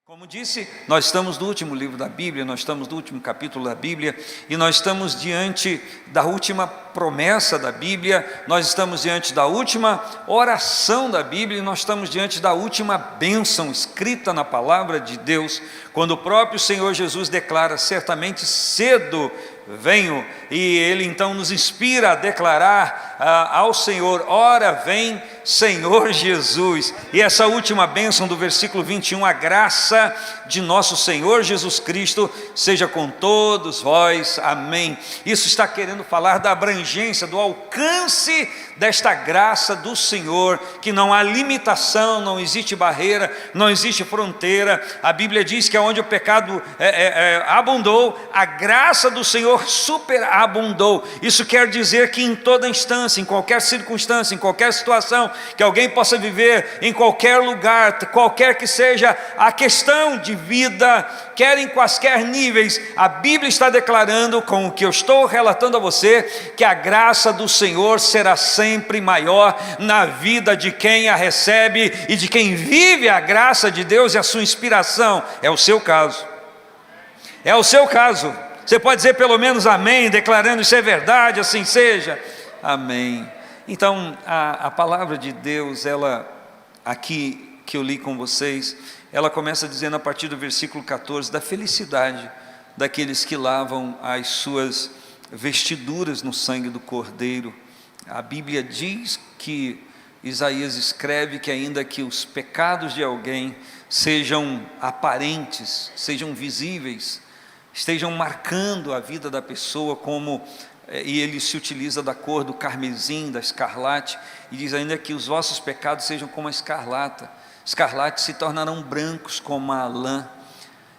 Como disse, nós estamos no último livro da Bíblia, nós estamos no último capítulo da Bíblia, e nós estamos diante da última promessa da Bíblia, nós estamos diante da última oração da Bíblia, e nós estamos diante da última bênção escrita na palavra de Deus, quando o próprio Senhor Jesus declara: certamente cedo venho, e Ele então nos inspira a declarar ao Senhor: ora vem Senhor Jesus. E essa última bênção do versículo 21, a graça de nosso Senhor Jesus Cristo seja com todos vós, amém. Isso está querendo falar da abrangência, do alcance desta graça do Senhor, que não há limitação, não existe barreira, não existe fronteira. A Bíblia diz que onde o pecado abundou, a graça do Senhor superabundou. Isso quer dizer que em toda instância, em qualquer circunstância, em qualquer situação que alguém possa viver, em qualquer lugar, qualquer que seja a questão de vida, quer em quaisquer níveis, a Bíblia está declarando, com o que eu estou relatando a você, que a graça do Senhor será sempre maior na vida de quem a recebe e de quem vive a graça de Deus e a sua inspiração. É o seu caso. É o seu caso. Você pode dizer pelo menos amém, declarando: isso é verdade, assim seja. Amém. Então, a palavra de Deus, ela, aqui que eu li com vocês, ela começa dizendo a partir do versículo 14, da felicidade daqueles que lavam as suas vestiduras no sangue do Cordeiro. A Bíblia diz que Isaías escreve que ainda que os pecados de alguém sejam aparentes, sejam visíveis, estejam marcando a vida da pessoa, e ele se utiliza da cor do carmesim, da escarlate, e diz ainda que os vossos pecados sejam como a escarlata, se tornarão brancos como a lã,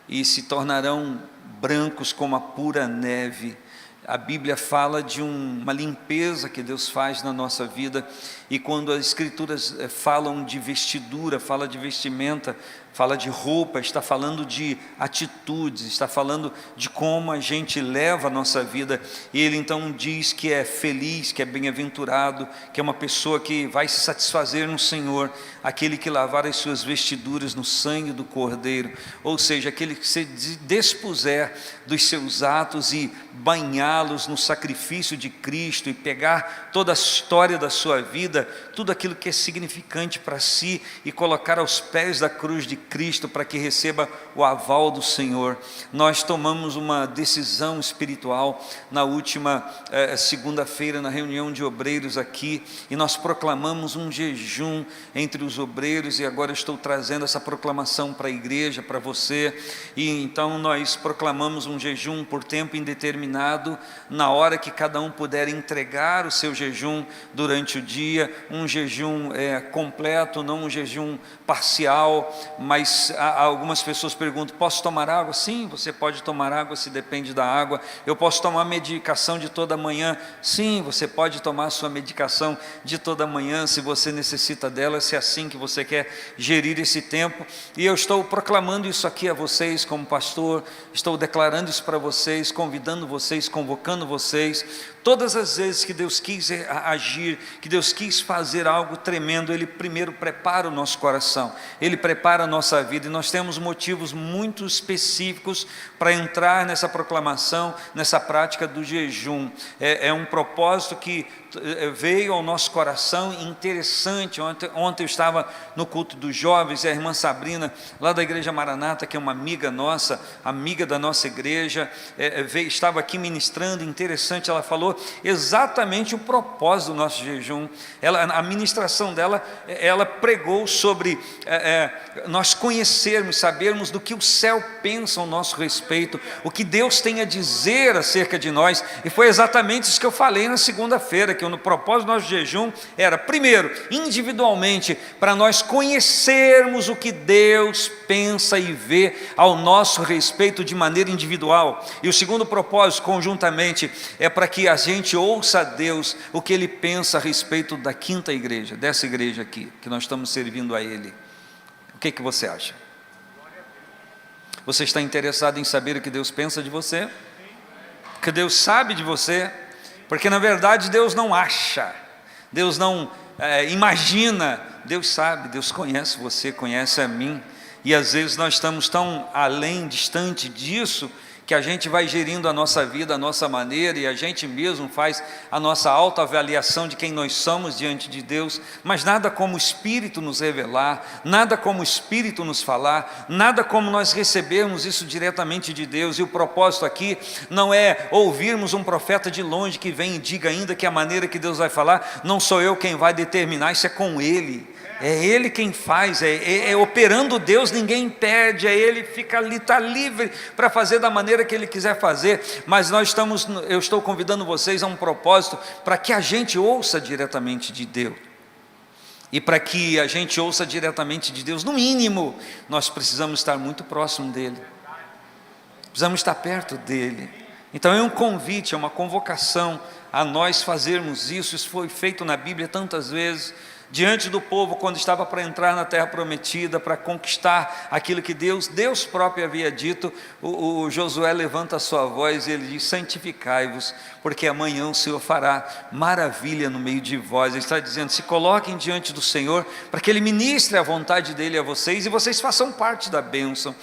e se tornarão brancos como a pura neve. A Bíblia fala de uma limpeza que Deus faz na nossa vida, e quando as Escrituras falam de vestidura, fala de vestimenta, fala de roupa, está falando de atitudes, está falando de como a gente leva a nossa vida. E ele então diz que é feliz, que é bem-aventurado, que é uma pessoa que vai se satisfazer no Senhor, aquele que lavar as suas vestiduras no sangue do Cordeiro, ou seja, aquele que se despuser dos seus atos e banhá-los no sacrifício de Cristo, e pegar toda a história da sua vida, tudo aquilo que é significante para si, e colocar aos pés da cruz de Cristo, para que receba o aval do Senhor. Nós tomamos uma decisão espiritual na última segunda-feira, na reunião de obreiros aqui, e nós proclamamos um jejum entre os obreiros, e agora eu estou trazendo essa proclamação para a igreja, para você. E então nós proclamamos um jejum por tempo indeterminado, na hora que cada um puder entregar o seu jejum durante o dia, um jejum completo, não um jejum parcial. Mas algumas pessoas perguntam: posso tomar água? Sim, você pode tomar água se depende da água. Eu posso tomar medicação de toda manhã? Sim, você pode tomar a sua medicação de toda manhã, se você necessita dela, se é assim que você quer gerir esse tempo. E eu estou proclamando isso aqui a vocês como pastor, estou declarando isso para vocês, convidando vocês, convocando vocês. Todas as vezes que Deus quis agir, que Deus quis fazer algo tremendo, Ele primeiro prepara o nosso coração, Ele prepara a nossa vida, e nós temos motivos muito específicos para entrar nessa proclamação, nessa prática do jejum. É um propósito que veio ao nosso coração interessante. Ontem eu estava no culto dos jovens, e a irmã Sabrina, lá da igreja Maranata, que é uma amiga nossa, amiga da nossa igreja, estava aqui ministrando. Interessante, ela falou exatamente o propósito do nosso jejum. A ministração dela, ela pregou sobre nós conhecermos, sabermos do que o céu pensa ao nosso respeito, o que Deus tem a dizer acerca de nós. E foi exatamente isso que eu falei na segunda-feira, que o propósito do nosso jejum era, primeiro, individualmente, para nós conhecermos o que Deus pensa e vê ao nosso respeito de maneira individual. E o segundo propósito, conjuntamente, é para que a gente ouça a Deus o que Ele pensa a respeito da quinta igreja, dessa igreja aqui, que nós estamos servindo a Ele. O que você acha? Você está interessado em saber o que Deus pensa de você? O que Deus sabe de você? Porque na verdade Deus não acha, Deus não imagina, Deus sabe, Deus conhece você, conhece a mim. E às vezes nós estamos tão além, distante disso, que a gente vai gerindo a nossa vida, a nossa maneira, e a gente mesmo faz a nossa autoavaliação de quem nós somos diante de Deus, mas nada como o Espírito nos revelar, nada como o Espírito nos falar, nada como nós recebermos isso diretamente de Deus. E o propósito aqui não é ouvirmos um profeta de longe que vem e diga ainda que a maneira que Deus vai falar, não sou eu quem vai determinar, isso é com Ele. É Ele quem faz, é operando Deus, ninguém impede, é Ele, fica ali, está livre para fazer da maneira que Ele quiser fazer, mas eu estou convidando vocês a um propósito, para que a gente ouça diretamente de Deus, e para que a gente ouça diretamente de Deus, no mínimo, nós precisamos estar muito próximo dEle, precisamos estar perto dEle. Então é um convite, é uma convocação a nós fazermos isso. Isso foi feito na Bíblia tantas vezes, diante do povo, quando estava para entrar na terra prometida, para conquistar aquilo que Deus próprio havia dito. O Josué levanta a sua voz e ele diz: santificai-vos, porque amanhã o Senhor fará maravilha no meio de vós. Ele está dizendo: se coloquem diante do Senhor, para que Ele ministre a vontade dEle a vocês, e vocês façam parte da bênção.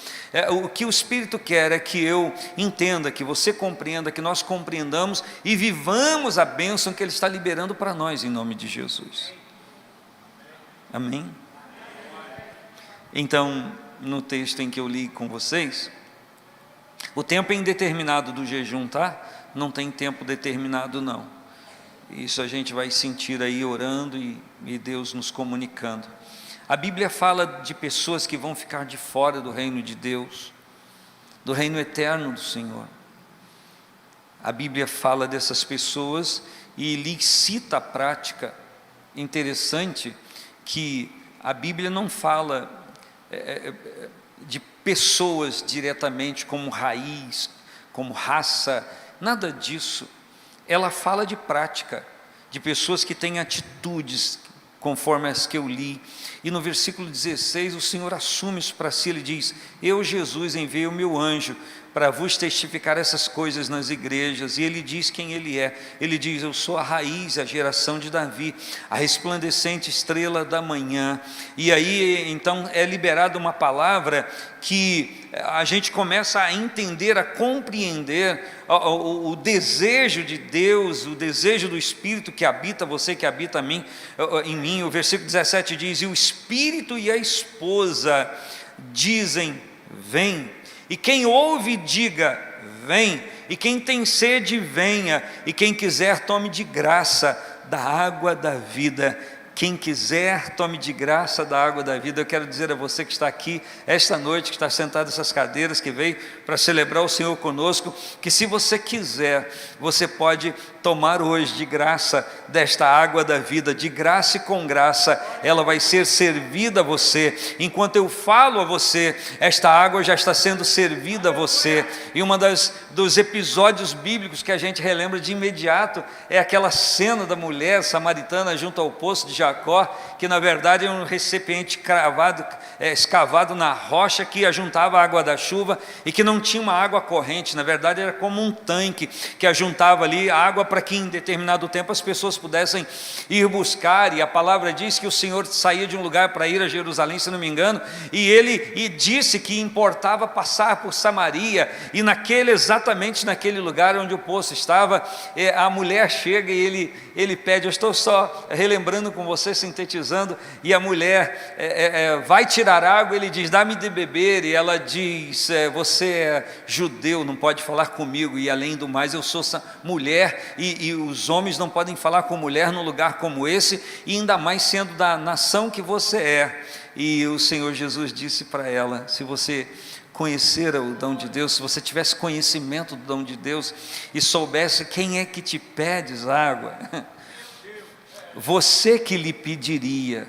O que o Espírito quer é que eu entenda, que você compreenda, que nós compreendamos e vivamos a bênção que Ele está liberando para nós, em nome de Jesus. Amém? Então, no texto em que eu li com vocês, o tempo é indeterminado do jejum, tá? Não tem tempo determinado, não. Isso a gente vai sentir aí orando e Deus nos comunicando. A Bíblia fala de pessoas que vão ficar de fora do reino de Deus, do reino eterno do Senhor. A Bíblia fala dessas pessoas e lhe cita a prática interessante, que a Bíblia não fala de pessoas diretamente como raiz, como raça, nada disso. Ela fala de prática, de pessoas que têm atitudes conforme as que eu li. E no versículo 16 o Senhor assume isso para si. Ele diz: eu, Jesus, enviei o meu anjo para vos testificar essas coisas nas igrejas. E Ele diz quem Ele é. Ele diz: eu sou a raiz, a geração de Davi, a resplandecente estrela da manhã. E aí então é liberada uma palavra que a gente começa a entender, a compreender o desejo de Deus, o desejo do Espírito que habita você, que habita em mim. O versículo 17 diz: e o Espírito e a esposa dizem: vem. E quem ouve, diga: vem. E quem tem sede, venha. E quem quiser, tome de graça da água da vida. Quem quiser, tome de graça da água da vida. Eu quero dizer a você que está aqui esta noite, que está sentado nessas cadeiras, que veio para celebrar o Senhor conosco, que se você quiser, você pode tomar hoje de graça desta água da vida, de graça e com graça. Ela vai ser servida a você. Enquanto eu falo a você, esta água já está sendo servida a você. E dos episódios bíblicos que a gente relembra de imediato é aquela cena da mulher samaritana junto ao poço de Jacó, que na verdade é um recipiente escavado na rocha, que ajuntava a água da chuva e que não tinha uma água corrente. Na verdade era como um tanque que ajuntava ali a água para que em determinado tempo as pessoas pudessem ir buscar. E a palavra diz que o Senhor saía de um lugar para ir a Jerusalém, se não me engano, e disse que importava passar por Samaria. E exatamente naquele lugar onde o poço estava, a mulher chega e ele pede. Eu estou só relembrando com você, sintetizando. E a mulher vai tirar água. Ele diz: dá-me de beber. E ela diz: você é judeu, não pode falar comigo, e além do mais eu sou mulher, e os homens não podem falar com mulher num lugar como esse, e ainda mais sendo da nação que você é. E o Senhor Jesus disse para ela: se você conhecer o dom de Deus, se você tivesse conhecimento do dom de Deus e soubesse quem é que te pedes água, você que lhe pediria,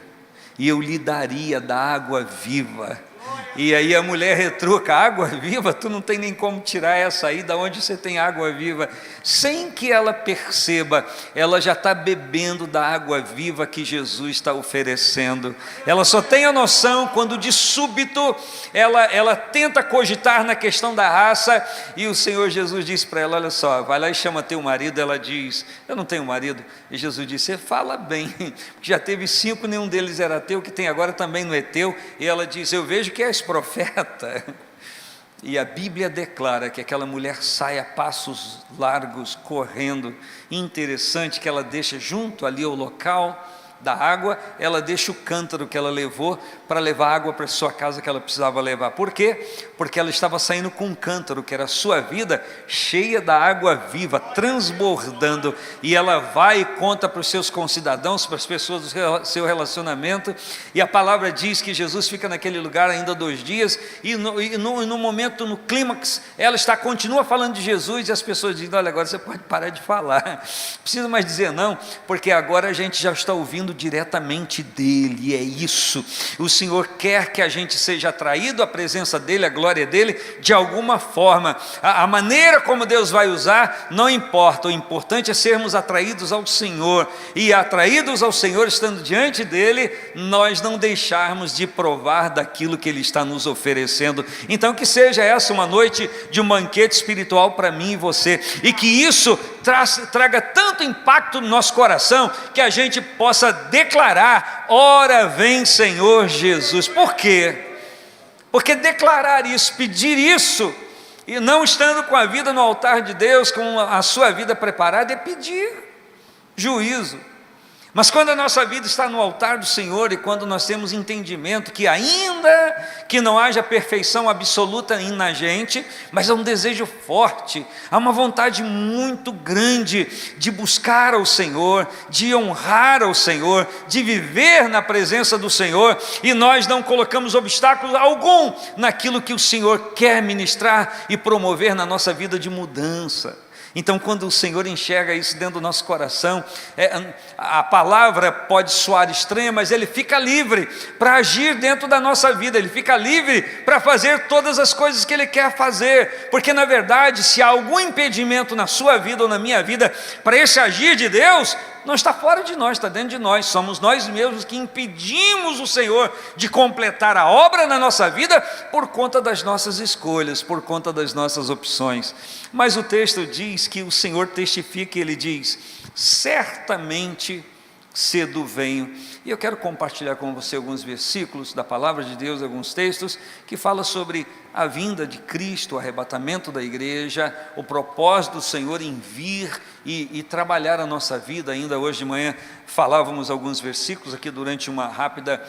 e eu lhe daria da água viva. E aí a mulher retruca: água viva? Tu não tem nem como tirar essa aí, da onde você tem água viva? Sem que ela perceba, ela já está bebendo da água viva que Jesus está oferecendo. Ela só tem a noção quando de súbito ela tenta cogitar na questão da raça, e o Senhor Jesus disse para ela: olha só, vai lá e chama teu marido. Ela diz: eu não tenho marido. E Jesus disse: você fala bem, porque já teve 5, nenhum deles era teu, que tem agora também não é teu. E ela diz: eu vejo que que és profeta? E a Bíblia declara que aquela mulher sai a passos largos, correndo. Interessante que ela deixa junto ali ao local da água, ela deixa o cântaro que ela levou para levar água para a sua casa que ela precisava levar. Por quê? Porque ela estava saindo com um cântaro, que era a sua vida, cheia da água viva, transbordando, e ela vai e conta para os seus concidadãos, para as pessoas do seu relacionamento, e a palavra diz que Jesus fica naquele lugar ainda 2 dias, e no momento, no clímax, ela continua falando de Jesus, e as pessoas dizem: olha, agora você pode parar de falar, não precisa mais dizer não, porque agora a gente já está ouvindo diretamente dele. É isso, o Senhor quer que a gente seja atraído à presença dele, à glória dele, de alguma forma. A maneira como Deus vai usar não importa, o importante é sermos atraídos ao Senhor, e atraídos ao Senhor, estando diante dele, nós não deixarmos de provar daquilo que ele está nos oferecendo. Então que seja essa uma noite de um banquete espiritual para mim e você, e que isso traga tanto impacto no nosso coração, que a gente possa declarar: ora vem Senhor Jesus. Por quê? Porque declarar isso, pedir isso, e não estando com a vida no altar de Deus, com a sua vida preparada, é pedir juízo. Mas quando a nossa vida está no altar do Senhor, e quando nós temos entendimento que ainda que não haja perfeição absoluta na gente, mas há um desejo forte, há uma vontade muito grande de buscar ao Senhor, de honrar ao Senhor, de viver na presença do Senhor, e nós não colocamos obstáculo algum naquilo que o Senhor quer ministrar e promover na nossa vida de mudança. Então, quando o Senhor enxerga isso dentro do nosso coração, a palavra pode soar estranha, mas Ele fica livre para agir dentro da nossa vida, Ele fica livre para fazer todas as coisas que Ele quer fazer, porque na verdade, se há algum impedimento na sua vida ou na minha vida, para esse agir de Deus, não está fora de nós, está dentro de nós. Somos nós mesmos que impedimos o Senhor de completar a obra na nossa vida, por conta das nossas escolhas, por conta das nossas opções. Mas o texto diz que o Senhor testifica, Ele diz: certamente cedo venho. E eu quero compartilhar com você alguns versículos da palavra de Deus, alguns textos que falam sobre a vinda de Cristo, o arrebatamento da igreja, o propósito do Senhor em vir e trabalhar a nossa vida. Ainda hoje de manhã falávamos alguns versículos aqui durante uma rápida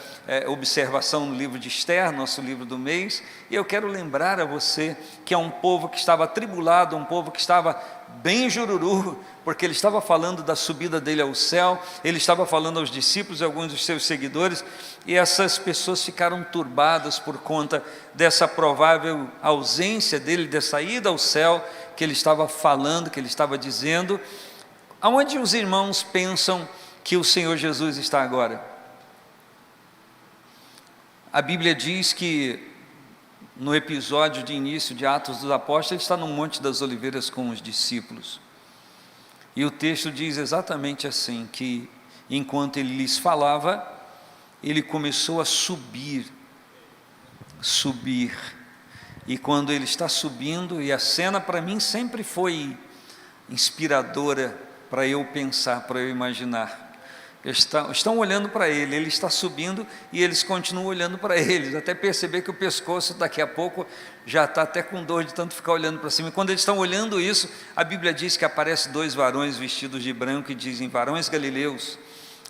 observação no livro de Esther, nosso livro do mês, e eu quero lembrar a você que é um povo que estava atribulado, um povo que estava bem jururu, porque ele estava falando da subida dele ao céu, ele estava falando aos discípulos e alguns dos seus seguidores, e essas pessoas ficaram turbadas por conta dessa provável ausência dele, dessa ida ao céu que ele estava falando, que ele estava dizendo. Aonde os irmãos pensam que o Senhor Jesus está agora? A Bíblia diz que no episódio de início de Atos dos Apóstolos, ele está no Monte das Oliveiras com os discípulos, e o texto diz exatamente assim, que enquanto ele lhes falava, ele começou a subir, e quando ele está subindo, e a cena para mim sempre foi inspiradora, para eu pensar, para eu imaginar, estão olhando para ele, ele está subindo e eles continuam olhando para ele, até perceber que o pescoço daqui a pouco já está até com dor de tanto ficar olhando para cima. E quando eles estão olhando isso, a Bíblia diz que aparecem 2 varões vestidos de branco e dizem: varões galileus,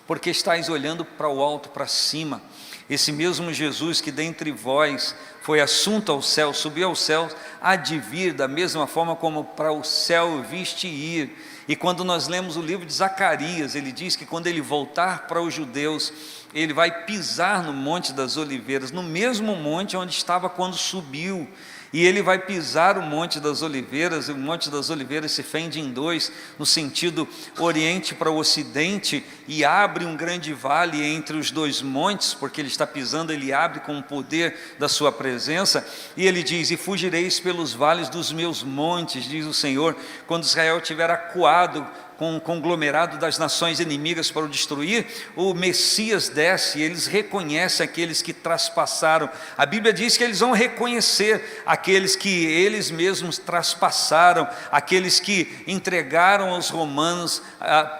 porque estáis olhando para o alto, para cima? Esse mesmo Jesus que dentre vós foi assunto ao céu, subiu aos céus, há de vir da mesma forma como para o céu viste ir. E quando nós lemos o livro de Zacarias, ele diz que quando ele voltar para os judeus, ele vai pisar no Monte das Oliveiras, no mesmo monte onde estava quando subiu, e ele vai pisar o Monte das Oliveiras, e o Monte das Oliveiras se fende em 2, no sentido oriente para o ocidente, e abre um grande vale entre os 2 montes, porque ele está pisando, ele abre com o poder da sua presença, e ele diz: e fugireis pelos vales dos meus montes, diz o Senhor, quando Israel tiver acuado com o conglomerado das nações inimigas para o destruir, o Messias desce, e eles reconhecem aqueles que traspassaram. A Bíblia diz que eles vão reconhecer aqueles que eles mesmos traspassaram, aqueles que entregaram aos romanos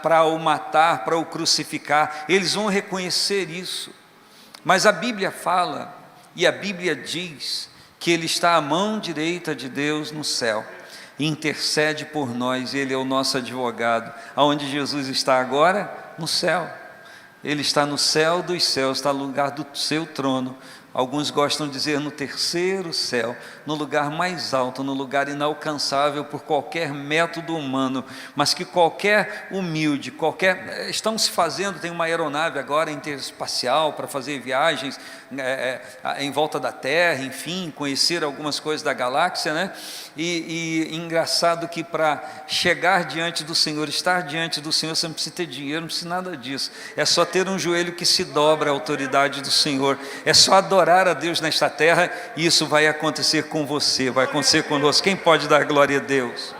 para o matar, para o crucificar, eles vão reconhecer isso. Mas a Bíblia fala E a Bíblia diz que Ele está à mão direita de Deus no céu, e intercede por nós. Ele é o nosso advogado. Aonde Jesus está agora? No céu. Ele está no céu dos céus, está no lugar do seu trono. Alguns gostam de dizer no terceiro céu, no lugar mais alto, no lugar inalcançável por qualquer método humano, mas que qualquer humilde, estão se fazendo, tem uma aeronave agora interespacial para fazer viagens em volta da Terra, enfim, conhecer algumas coisas da galáxia, né? E engraçado que para chegar diante do Senhor, estar diante do Senhor, você não precisa ter dinheiro, não precisa nada disso, é só ter um joelho que se dobra à autoridade do Senhor, é só adorar a Deus nesta terra, e isso vai acontecer com você, vai acontecer conosco. Quem pode dar glória a Deus?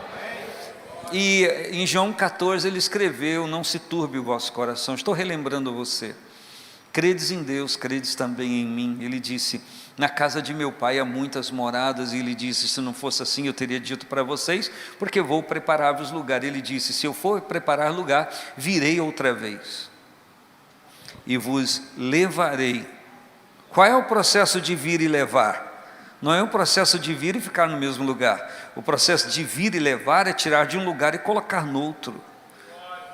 E em João 14 ele escreveu: não se turbe o vosso coração. Estou relembrando você, credes em Deus, credes também em mim. Ele disse: na casa de meu pai há muitas moradas. E ele disse: se não fosse assim eu teria dito para vocês, porque vou preparar-vos lugar. Ele disse: se eu for preparar lugar, virei outra vez e vos levarei. Qual é o processo de vir e levar? Não é um processo de vir e ficar no mesmo lugar. O processo de vir e levar é tirar de um lugar e colocar no outro.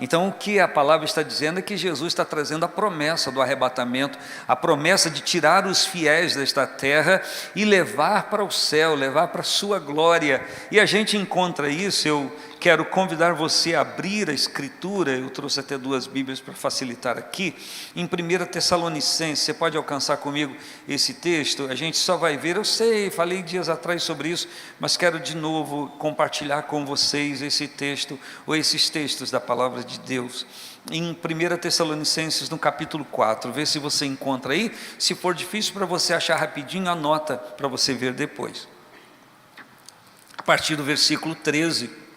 Então o que a palavra está dizendo é que Jesus está trazendo a promessa do arrebatamento, a promessa de tirar os fiéis desta terra e levar para o céu, levar para a sua glória. E a gente encontra isso. Eu quero convidar você a abrir a Escritura. Eu trouxe até 2 Bíblias para facilitar aqui. Em 1 Tessalonicenses, você pode alcançar comigo esse texto? A gente só vai ver, eu sei, falei dias atrás sobre isso, mas quero de novo compartilhar com vocês esse texto, ou esses textos da palavra de Deus. Em 1 Tessalonicenses, no capítulo 4, vê se você encontra aí. Se for difícil para você achar rapidinho, anota para você ver depois. A partir do versículo 13,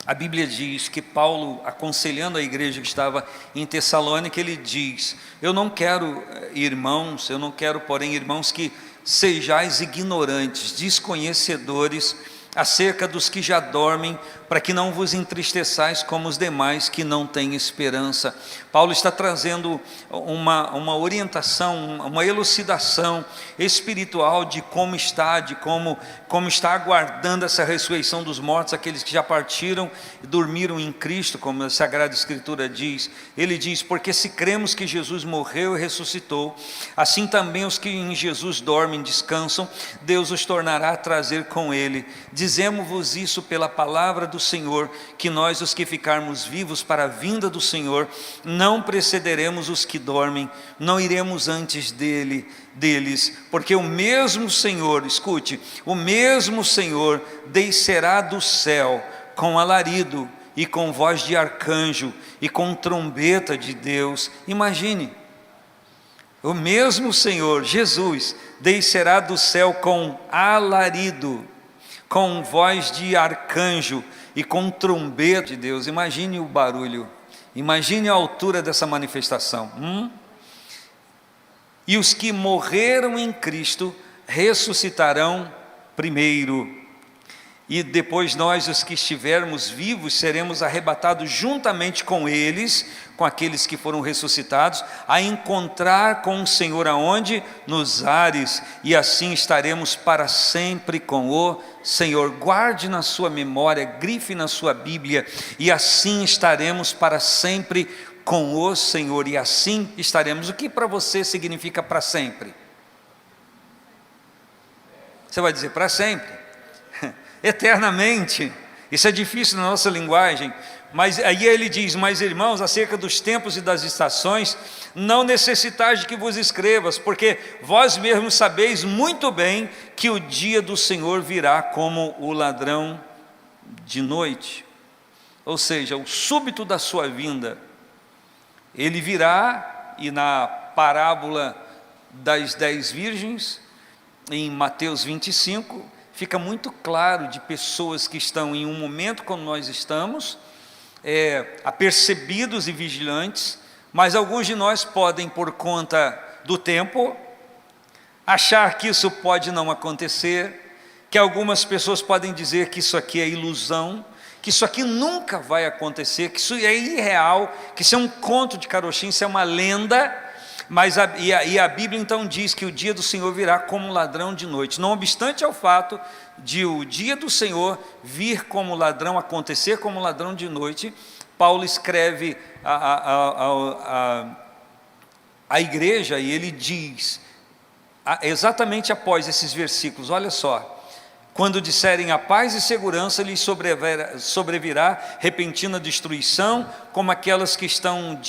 a Bíblia diz que Paulo, aconselhando a igreja que estava em Tessalônica, ele diz: eu não quero, irmãos, porém, irmãos, que sejais ignorantes, desconhecedores acerca dos que já dormem, para que não vos entristeçais como os demais que não têm esperança. Paulo está trazendo uma orientação, uma elucidação espiritual de como está aguardando essa ressurreição dos mortos, aqueles que já partiram e dormiram em Cristo, como a Sagrada Escritura diz. Ele diz: porque se cremos que Jesus morreu e ressuscitou, assim também os que em Jesus dormem descansam, Deus os tornará a trazer com ele. Dizemos-vos isso pela palavra do Senhor, que nós, os que ficarmos vivos para a vinda do Senhor, não precederemos os que dormem, não iremos antes deles, porque o mesmo Senhor, escute, o mesmo Senhor descerá do céu com alarido e com voz de arcanjo e com trombeta de Deus. Imagine, o mesmo Senhor, Jesus, descerá do céu com alarido, com voz de arcanjo e com trombeta de Deus. Imagine o barulho, imagine a altura dessa manifestação. E os que morreram em Cristo ressuscitarão primeiro, e depois nós, os que estivermos vivos, seremos arrebatados juntamente com eles, com aqueles que foram ressuscitados, a encontrar com o Senhor aonde? Nos ares, e assim estaremos para sempre com o Senhor. Guarde na sua memória, grife na sua Bíblia: e assim estaremos para sempre com o Senhor. E assim estaremos. O que para você significa para sempre? Você vai dizer para sempre, eternamente. Isso é difícil na nossa linguagem, mas aí ele diz: mas irmãos, acerca dos tempos e das estações, não necessitais de que vos escrevas, porque vós mesmos sabeis muito bem que o dia do Senhor virá como o ladrão de noite. Ou seja, o súbito da sua vinda, ele virá. E na parábola das 10 virgens, em Mateus 25, fica muito claro de pessoas que estão em um momento como nós estamos, apercebidos e vigilantes, mas alguns de nós podem, por conta do tempo, achar que isso pode não acontecer, que algumas pessoas podem dizer que isso aqui é ilusão, que isso aqui nunca vai acontecer, que isso é irreal, que isso é um conto de carochinha, isso é uma lenda. E a Bíblia então diz que o dia do Senhor virá como um ladrão de noite. Não obstante ao fato de o dia do Senhor vir como ladrão, acontecer como ladrão de noite, Paulo escreve a igreja e ele diz, exatamente após esses versículos, olha só: quando disserem a paz e segurança, lhes sobrevirá repentina destruição, como aquelas que estão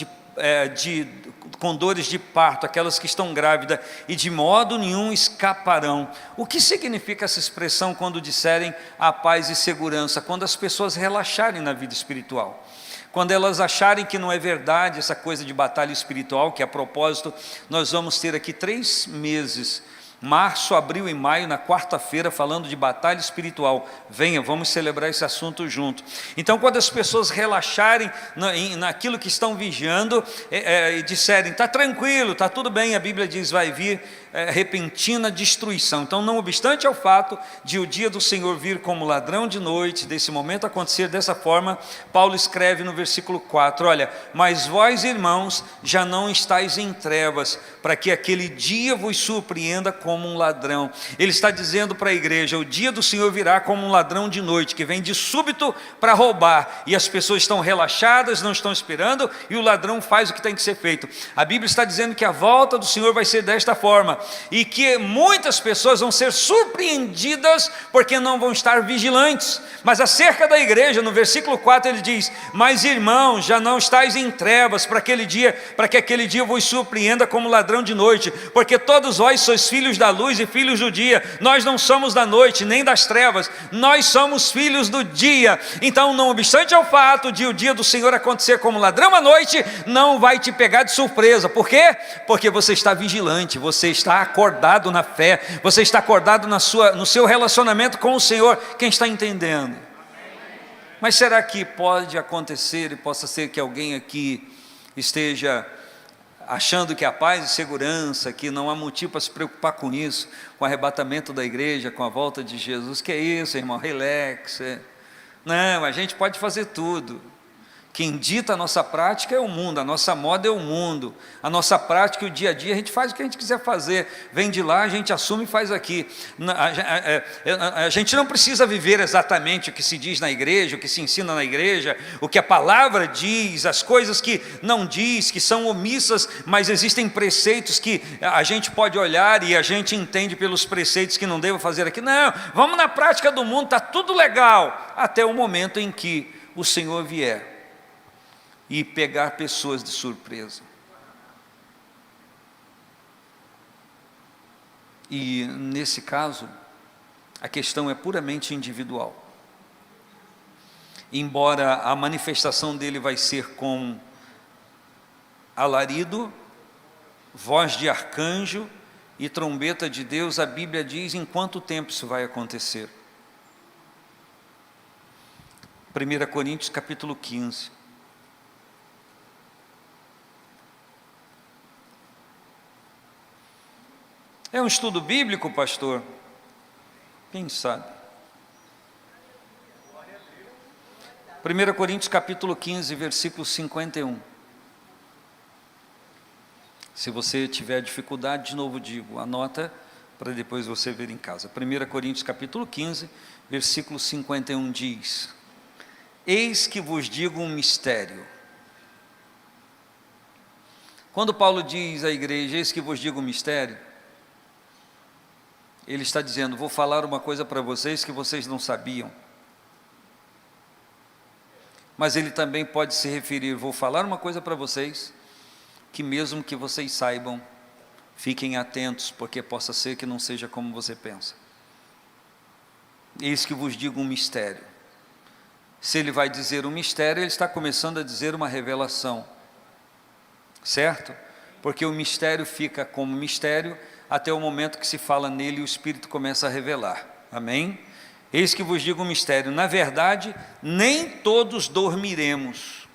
com dores de parto, aquelas que estão grávidas, e de modo nenhum escaparão. O que significa essa expressão quando disserem a paz e segurança? Quando as pessoas relaxarem na vida espiritual. Quando elas acharem que não é verdade essa coisa de batalha espiritual, que a propósito, nós vamos ter aqui 3 meses, março, abril e maio, na quarta-feira, falando de batalha espiritual. Venha, vamos celebrar esse assunto junto. Então, quando as pessoas relaxarem naquilo que estão vigiando, e disserem, está tranquilo, está tudo bem, a Bíblia diz, vai vir repentina destruição. Então, não obstante ao fato de o dia do Senhor vir como ladrão de noite, desse momento acontecer dessa forma, Paulo escreve no versículo 4, olha: mas vós, irmãos, já não estáis em trevas, para que aquele dia vos surpreenda como um ladrão. Ele está dizendo para a igreja, o dia do Senhor virá como um ladrão de noite, que vem de súbito para roubar, e as pessoas estão relaxadas, não estão esperando, e o ladrão faz o que tem que ser feito. A Bíblia está dizendo que a volta do Senhor vai ser desta forma, e que muitas pessoas vão ser surpreendidas, porque não vão estar vigilantes. Mas acerca da igreja, no versículo 4 ele diz, mas irmãos, já não estáis em trevas, para que aquele dia vos surpreenda como ladrão de noite, porque todos vós sois filhos da luz e filhos do dia. Nós não somos da noite, nem das trevas, nós somos filhos do dia. Então, não obstante ao fato de o dia do Senhor acontecer como ladrão à noite, não vai te pegar de surpresa. Por quê? Porque você está vigilante, você está acordado na fé, você está acordado no seu relacionamento com o Senhor. Quem está entendendo? Mas será que pode acontecer e possa ser que alguém aqui esteja achando que a paz e segurança, que não há motivo para se preocupar com isso, com o arrebatamento da igreja, com a volta de Jesus? Que é isso, irmão? Relax. Não, a gente pode fazer tudo. Quem dita a nossa prática é o mundo, a nossa moda é o mundo, a nossa prática, o dia a dia, a gente faz o que a gente quiser fazer, vem de lá, a gente assume e faz aqui. A gente não precisa viver exatamente o que se diz na igreja, o que se ensina na igreja, o que a palavra diz, as coisas que não diz, que são omissas, mas existem preceitos que a gente pode olhar e a gente entende pelos preceitos que não devo fazer aqui. Não, vamos na prática do mundo, está tudo legal, até o momento em que o Senhor vier e pegar pessoas de surpresa. E nesse caso, a questão é puramente individual. Embora a manifestação dele vai ser com alarido, voz de arcanjo e trombeta de Deus, a Bíblia diz em quanto tempo isso vai acontecer. 1 Coríntios capítulo 15. É um estudo bíblico, pastor? Quem sabe? 1 Coríntios capítulo 15, versículo 51. Se você tiver dificuldade, de novo digo, anota para depois você ver em casa. 1 Coríntios capítulo 15, versículo 51 diz: eis que vos digo um mistério. Quando Paulo diz à igreja, eis que vos digo um mistério, ele está dizendo, vou falar uma coisa para vocês que vocês não sabiam. Mas ele também pode se referir, vou falar uma coisa para vocês, que mesmo que vocês saibam, fiquem atentos, porque possa ser que não seja como você pensa. Eis que vos digo um mistério. Se ele vai dizer um mistério, ele está começando a dizer uma revelação. Certo? Porque o mistério fica como mistério, até o momento que se fala nele e o Espírito começa a revelar. Amém? Eis que vos digo um mistério. Na verdade, nem todos dormiremos,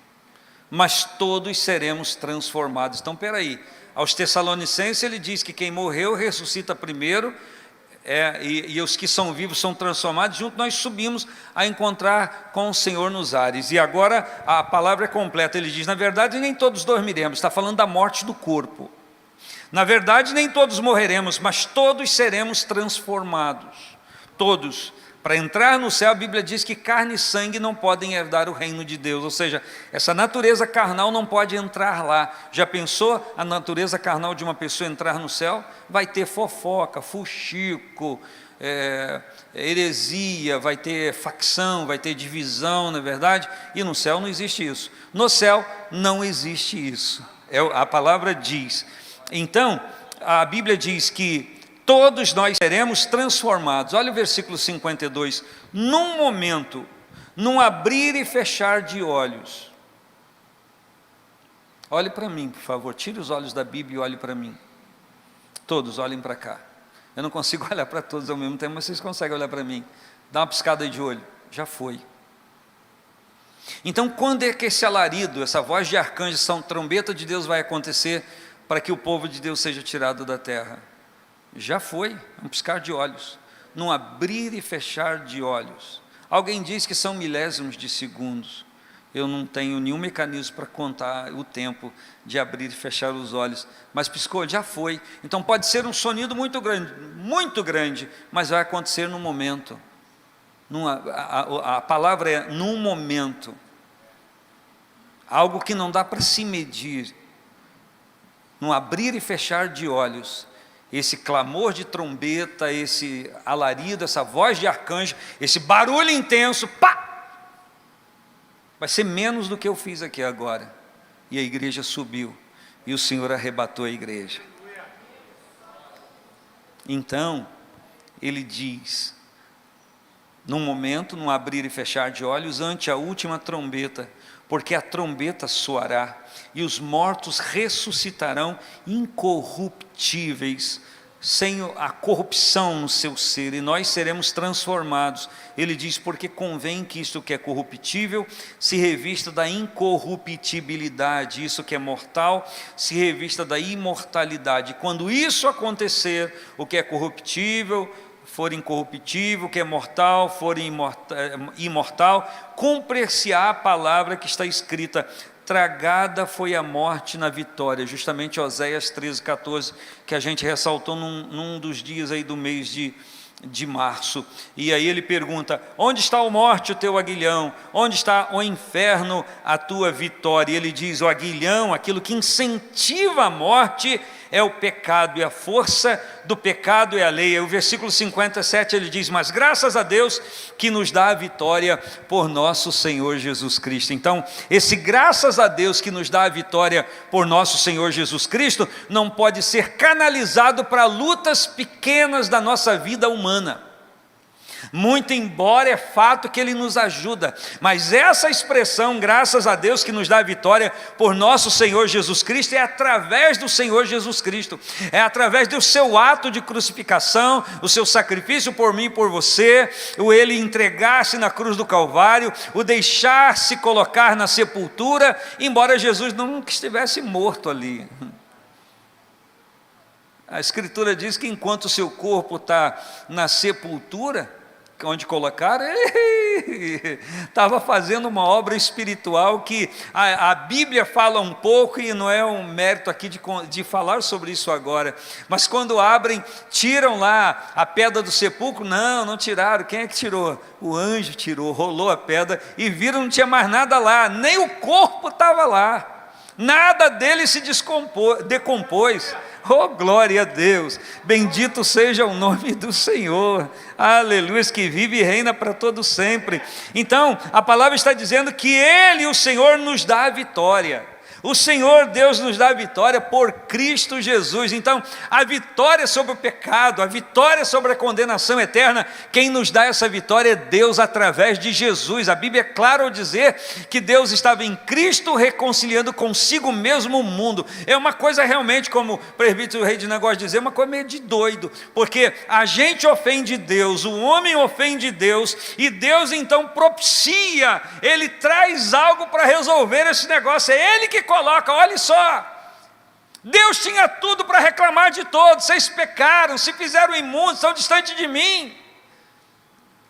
mas todos seremos transformados. Então, peraí. Aos Tessalonicenses ele diz que quem morreu ressuscita primeiro, e os que são vivos são transformados. Junto nós subimos a encontrar com o Senhor nos ares. E agora a palavra é completa. Ele diz, na verdade, nem todos dormiremos. Está falando da morte do corpo. Na verdade, nem todos morreremos, mas todos seremos transformados. Todos. Para entrar no céu, a Bíblia diz que carne e sangue não podem herdar o reino de Deus. Ou seja, essa natureza carnal não pode entrar lá. Já pensou a natureza carnal de uma pessoa entrar no céu? Vai ter fofoca, fuxico, heresia, vai ter facção, vai ter divisão, não é verdade? E no céu não existe isso. No céu não existe isso. A palavra diz. Então, a Bíblia diz que todos nós seremos transformados. Olha o versículo 52. Num momento, num abrir e fechar de olhos. Olhe para mim, por favor. Tire os olhos da Bíblia e olhe para mim. Todos olhem para cá. Eu não consigo olhar para todos ao mesmo tempo, mas vocês conseguem olhar para mim. Dá uma piscada de olho. Já foi. Então, quando é que esse alarido, essa voz de arcanjo, essa trombeta de Deus vai acontecer para que o povo de Deus seja tirado da terra? Já foi, um piscar de olhos, num abrir e fechar de olhos. Alguém diz que são milésimos de segundos. Eu não tenho nenhum mecanismo para contar o tempo de abrir e fechar os olhos, mas piscou, já foi. Então pode ser um sonido muito grande, mas vai acontecer num momento. A palavra é num momento, algo que não dá para se medir. Num abrir e fechar de olhos, esse clamor de trombeta, esse alarido, essa voz de arcanjo, esse barulho intenso, pá! Vai ser menos do que eu fiz aqui agora. E a igreja subiu, e o Senhor arrebatou a igreja. Então, ele diz, num momento, num abrir e fechar de olhos, ante a última trombeta, porque a trombeta soará, e os mortos ressuscitarão incorruptíveis, sem a corrupção no seu ser, e nós seremos transformados. Ele diz, porque convém que isto que é corruptível se revista da incorruptibilidade, isso que é mortal se revista da imortalidade. Quando isso acontecer, o que é corruptível for incorruptível, o que é mortal for imortal, cumprir-se-á a palavra que está escrita: tragada foi a morte na vitória. Justamente Oséias 13:14, que a gente ressaltou num dos dias aí do mês de março. E aí ele pergunta: onde está a morte, o teu aguilhão? Onde está o inferno, a tua vitória? E ele diz: o aguilhão, aquilo que incentiva a morte, é o pecado, e a força do pecado é a lei. O versículo 57 ele diz: mas graças a Deus que nos dá a vitória por nosso Senhor Jesus Cristo. Então, esse graças a Deus que nos dá a vitória por nosso Senhor Jesus Cristo não pode ser canalizado para lutas pequenas da nossa vida humana. Muito embora é fato que Ele nos ajuda, mas essa expressão, graças a Deus que nos dá a vitória por nosso Senhor Jesus Cristo, é através do Senhor Jesus Cristo, é através do seu ato de crucificação, o seu sacrifício por mim e por você, o Ele entregar-se na cruz do Calvário, o deixar-se colocar na sepultura, embora Jesus nunca estivesse morto ali. A Escritura diz que enquanto o seu corpo está na sepultura, onde colocaram, ele estava fazendo uma obra espiritual que a Bíblia fala um pouco, e não é um mérito aqui de falar sobre isso agora, mas quando abrem, tiram lá a pedra do sepulcro. Não tiraram. Quem é que tirou? O anjo tirou, rolou a pedra e viram, não tinha mais nada lá, nem o corpo estava lá, nada dele se decompôs. Oh, glória a Deus, bendito seja o nome do Senhor, aleluia, que vive e reina para todo sempre. Então, a palavra está dizendo que Ele, o Senhor, nos dá a vitória. O Senhor Deus nos dá a vitória por Cristo Jesus. Então, a vitória sobre o pecado, a vitória sobre a condenação eterna, quem nos dá essa vitória é Deus através de Jesus. A Bíblia é clara ao dizer que Deus estava em Cristo reconciliando consigo mesmo o mundo. É uma coisa realmente, como o presbítero Rei de Negócio dizer, uma coisa meio de doido, porque a gente ofende Deus, o homem ofende Deus, e Deus então propicia, Ele traz algo para resolver esse negócio. É Ele que coloca. Olha só, Deus tinha tudo para reclamar de todos. Vocês pecaram, se fizeram imundos, estão distantes de mim.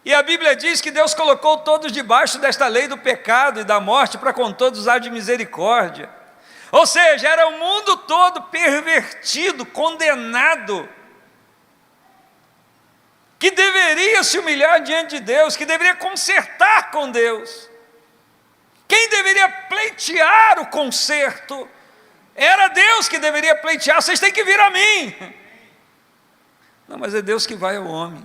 E a Bíblia diz que Deus colocou todos debaixo desta lei do pecado e da morte, para com todos usar de misericórdia. Ou seja, era o mundo todo pervertido, condenado, que deveria se humilhar diante de Deus, que deveria consertar com Deus. Quem deveria pleitear o conserto era Deus que deveria pleitear. Vocês têm que vir a mim. Não, mas é Deus que vai ao homem.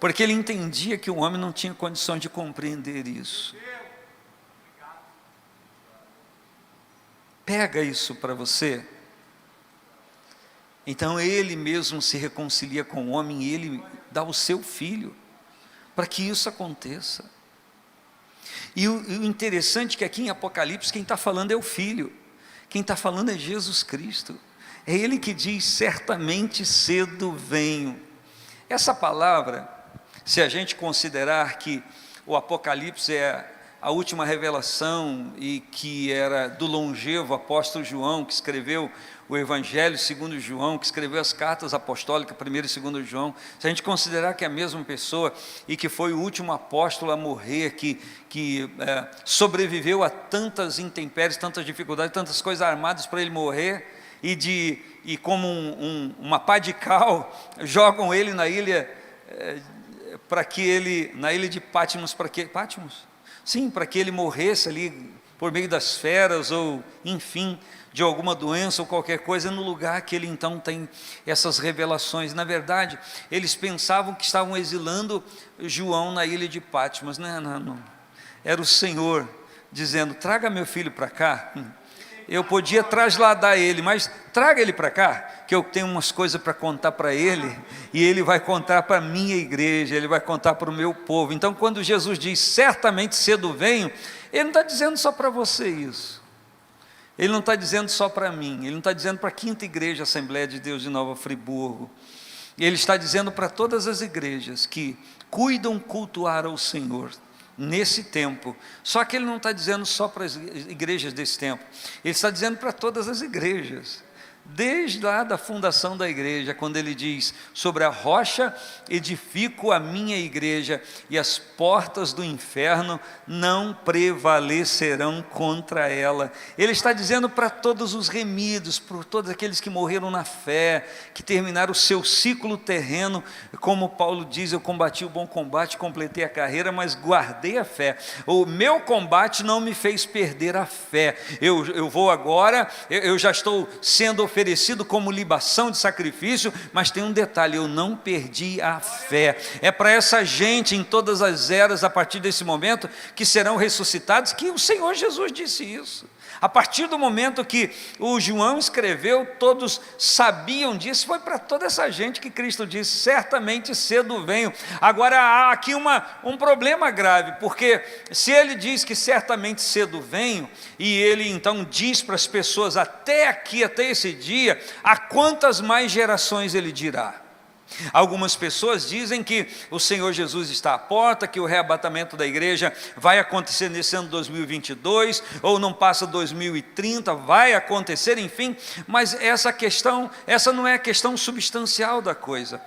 Porque ele entendia que o homem não tinha condição de compreender isso. Pega isso para você. Então ele mesmo se reconcilia com o homem e ele dá o seu filho para que isso aconteça. E o interessante é que aqui em Apocalipse quem está falando é o Filho, quem está falando é Jesus Cristo. É Ele que diz: certamente cedo venho. Essa palavra, se a gente considerar que o Apocalipse é a última revelação e que era do longevo apóstolo João, que escreveu o Evangelho segundo João, que escreveu as cartas apostólicas, 1º e 2º João, se a gente considerar que é a mesma pessoa e que foi o último apóstolo a morrer, que sobreviveu a tantas intempéries, tantas dificuldades, tantas coisas armadas para ele morrer, e como uma pá de cal, jogam ele na ilha, na ilha de Patmos, Patmos? Sim, para que ele morresse ali por meio das feras, ou enfim, de alguma doença ou qualquer coisa, no lugar que ele então tem essas revelações. Na verdade, eles pensavam que estavam exilando João na ilha de Patmos. Não. Era o Senhor dizendo: traga meu filho para cá. Eu podia trasladar ele, mas traga ele para cá, que eu tenho umas coisas para contar para ele, e ele vai contar para a minha igreja, ele vai contar para o meu povo. Então, quando Jesus diz: certamente cedo venho, ele não está dizendo só para você isso, ele não está dizendo só para mim, ele não está dizendo para a 5ª Igreja Assembleia de Deus de Nova Friburgo, ele está dizendo para todas as igrejas que cuidam cultuar ao Senhor nesse tempo. Só que ele não está dizendo só para as igrejas desse tempo, ele está dizendo para todas as igrejas, desde lá da fundação da igreja, quando ele diz: sobre a rocha edifico a minha igreja, e as portas do inferno não prevalecerão contra ela. Ele está dizendo para todos os remidos, para todos aqueles que morreram na fé, que terminaram o seu ciclo terreno, como Paulo diz: eu combati o bom combate, completei a carreira, mas guardei a fé. O meu combate não me fez perder a fé. Eu vou agora, eu já estou sendo oferecido como libação de sacrifício, mas tem um detalhe: eu não perdi a fé. É para essa gente em todas as eras, a partir desse momento, que serão ressuscitados, que o Senhor Jesus disse isso. A partir do momento que o João escreveu, todos sabiam disso. Foi para toda essa gente que Cristo disse: certamente cedo venho. Agora há aqui um problema grave, porque se ele diz que certamente cedo venho, e ele então diz para as pessoas até aqui, até esse dia, a quantas mais gerações ele dirá? Algumas pessoas dizem que o Senhor Jesus está à porta, que o rearrebatamento da igreja vai acontecer nesse ano 2022, ou não passa 2030, vai acontecer, enfim, mas essa não é a questão substancial da coisa.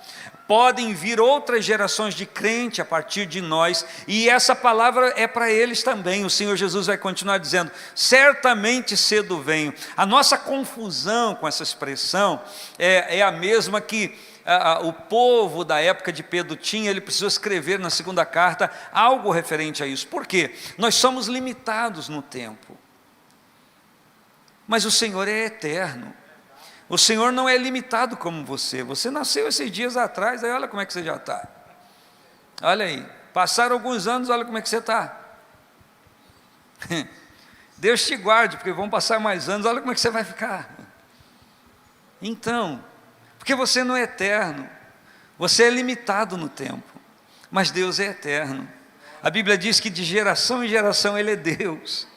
Podem vir outras gerações de crente a partir de nós, e essa palavra é para eles também. O Senhor Jesus vai continuar dizendo: certamente cedo venho. A nossa confusão com essa expressão é a mesma que o povo da época de Pedro tinha. Ele precisou escrever na segunda carta algo referente a isso. Por quê? Nós somos limitados no tempo, mas o Senhor é eterno. O Senhor não é limitado como você. Você nasceu esses dias atrás, aí olha como é que você já está. Olha aí, passaram alguns anos, olha como é que você está. Deus te guarde, porque vão passar mais anos, olha como é que você vai ficar. Então, porque você não é eterno, você é limitado no tempo, mas Deus é eterno. A Bíblia diz que de geração em geração Ele é Deus.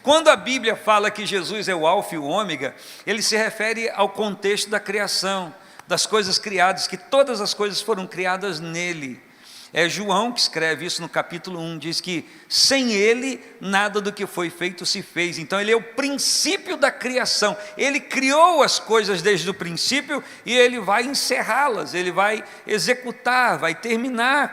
Quando a Bíblia fala que Jesus é o alfa e o ômega, ele se refere ao contexto da criação, das coisas criadas, que todas as coisas foram criadas nele. É João que escreve isso no capítulo 1, diz que sem ele nada do que foi feito se fez. Então ele é o princípio da criação, ele criou as coisas desde o princípio e ele vai encerrá-las, ele vai executar, vai terminar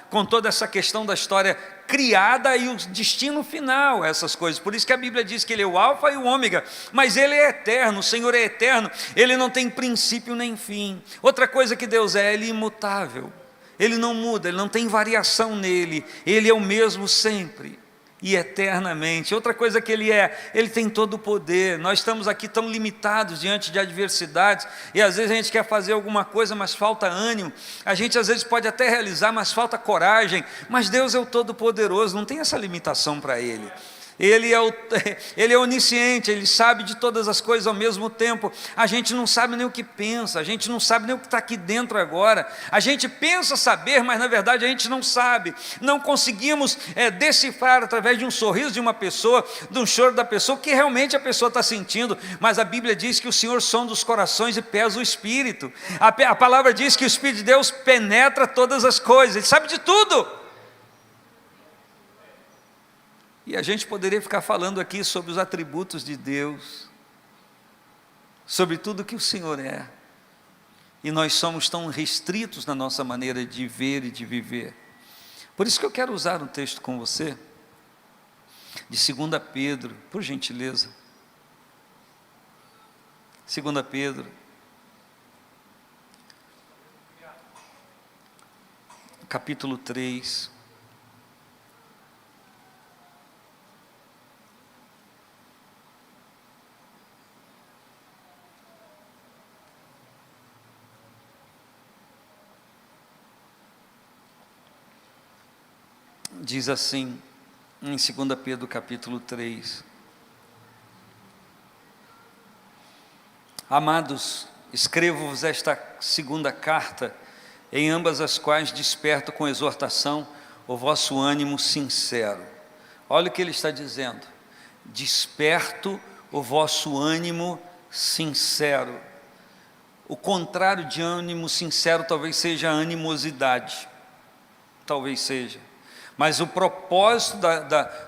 com toda essa questão da história criada e o destino final, essas coisas. Por isso que a Bíblia diz que Ele é o alfa e o ômega, mas Ele é eterno, o Senhor é eterno, Ele não tem princípio nem fim. Outra coisa que Deus Ele é imutável, Ele não muda, Ele não tem variação nele, Ele é o mesmo sempre e eternamente. Outra coisa que Ele tem todo o poder. Nós estamos aqui tão limitados diante de adversidades, e às vezes a gente quer fazer alguma coisa, mas falta ânimo, a gente às vezes pode até realizar, mas falta coragem, mas Deus é o Todo-Poderoso, não tem essa limitação para Ele. Ele é onisciente, Ele sabe de todas as coisas ao mesmo tempo. A gente não sabe nem o que pensa, a gente não sabe nem o que está aqui dentro agora. A gente pensa saber, mas na verdade a gente não sabe. Não conseguimos decifrar através de um sorriso de uma pessoa, de um choro da pessoa, o que realmente a pessoa está sentindo. Mas a Bíblia diz que o Senhor sonda os corações e pesa o Espírito. A palavra diz que o Espírito de Deus penetra todas as coisas, Ele sabe de tudo. E a gente poderia ficar falando aqui sobre os atributos de Deus, sobre tudo que o Senhor é, e nós somos tão restritos na nossa maneira de ver e de viver. Por isso que eu quero usar um texto com você, de 2 Pedro, por gentileza. 2 Pedro, capítulo 3. Diz assim, em 2 Pedro capítulo 3: Amados, escrevo-vos esta segunda carta, em ambas as quais desperto com exortação o vosso ânimo sincero. Olha o que ele está dizendo: desperto o vosso ânimo sincero. O contrário de ânimo sincero talvez seja animosidade, talvez seja. Mas o propósito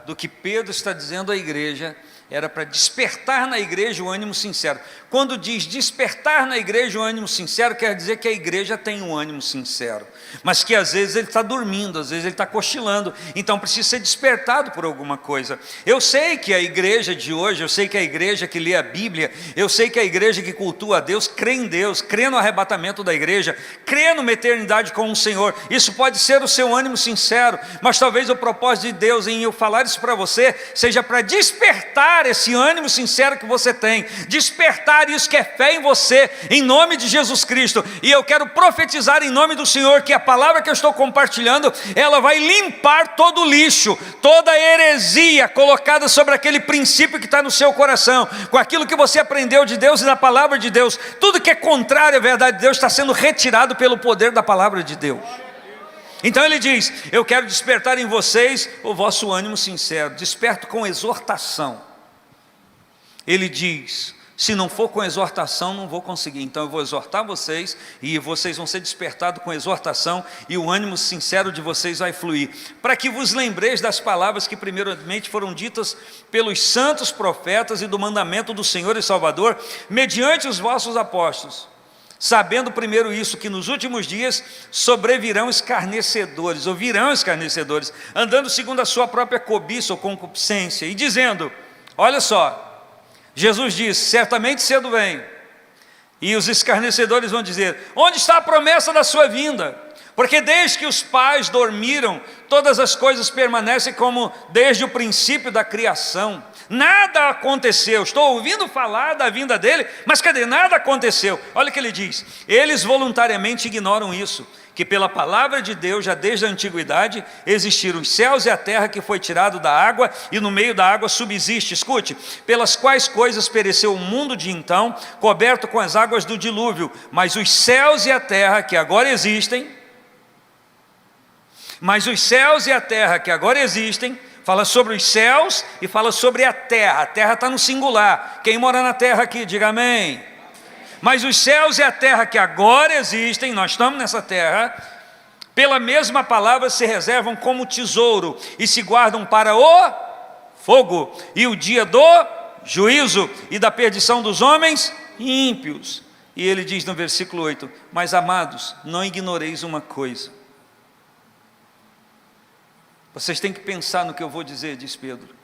do que Pedro está dizendo à igreja era para despertar na igreja o ânimo sincero. Quando diz despertar na igreja o ânimo sincero, quer dizer que a igreja tem um ânimo sincero, mas que às vezes ele está dormindo, às vezes ele está cochilando, então precisa ser despertado por alguma coisa. Eu sei que a igreja de hoje, eu sei que a igreja que lê a Bíblia, eu sei que a igreja que cultua a Deus, crê em Deus, crê no arrebatamento da igreja, crê numa eternidade com o Senhor. Isso pode ser o seu ânimo sincero, mas talvez o propósito de Deus em eu falar isso para você, seja para despertar esse ânimo sincero que você tem, despertar isso que é fé em você, em nome de Jesus Cristo. E eu quero profetizar em nome do Senhor que a palavra que eu estou compartilhando, ela vai limpar todo o lixo, toda a heresia colocada sobre aquele princípio que está no seu coração, com aquilo que você aprendeu de Deus e da palavra de Deus. Tudo que é contrário à verdade de Deus está sendo retirado pelo poder da palavra de Deus. Então ele diz: eu quero despertar em vocês o vosso ânimo sincero, desperto com exortação. Ele diz: se não for com exortação, não vou conseguir. Então eu vou exortar vocês, e vocês vão ser despertados com exortação, e o ânimo sincero de vocês vai fluir, para que vos lembreis das palavras que primeiramente foram ditas pelos santos profetas, e do mandamento do Senhor e Salvador, mediante os vossos apóstolos, sabendo primeiro isso, que nos últimos dias sobrevirão escarnecedores, ou virão escarnecedores, andando segundo a sua própria cobiça ou concupiscência, e dizendo, olha só, Jesus diz, certamente cedo vem, e os escarnecedores vão dizer, onde está a promessa da sua vinda? Porque desde que os pais dormiram, todas as coisas permanecem como desde o princípio da criação. Nada aconteceu. Estou ouvindo falar da vinda dele, mas cadê? Nada aconteceu. Olha o que ele diz: eles voluntariamente ignoram isso, que pela palavra de Deus, já desde a antiguidade, existiram os céus e a terra, que foi tirado da água, e no meio da água subsiste, escute, pelas quais coisas pereceu o mundo de então, coberto com as águas do dilúvio, mas os céus e a terra que agora existem, fala sobre os céus e fala sobre a terra está no singular. Quem mora na terra aqui, diga amém. Mas os céus e a terra que agora existem, nós estamos nessa terra, pela mesma palavra se reservam como tesouro, e se guardam para o fogo, e o dia do juízo, e da perdição dos homens ímpios. E ele diz no versículo 8, mas amados, não ignoreis uma coisa. Vocês têm que pensar no que eu vou dizer, diz Pedro,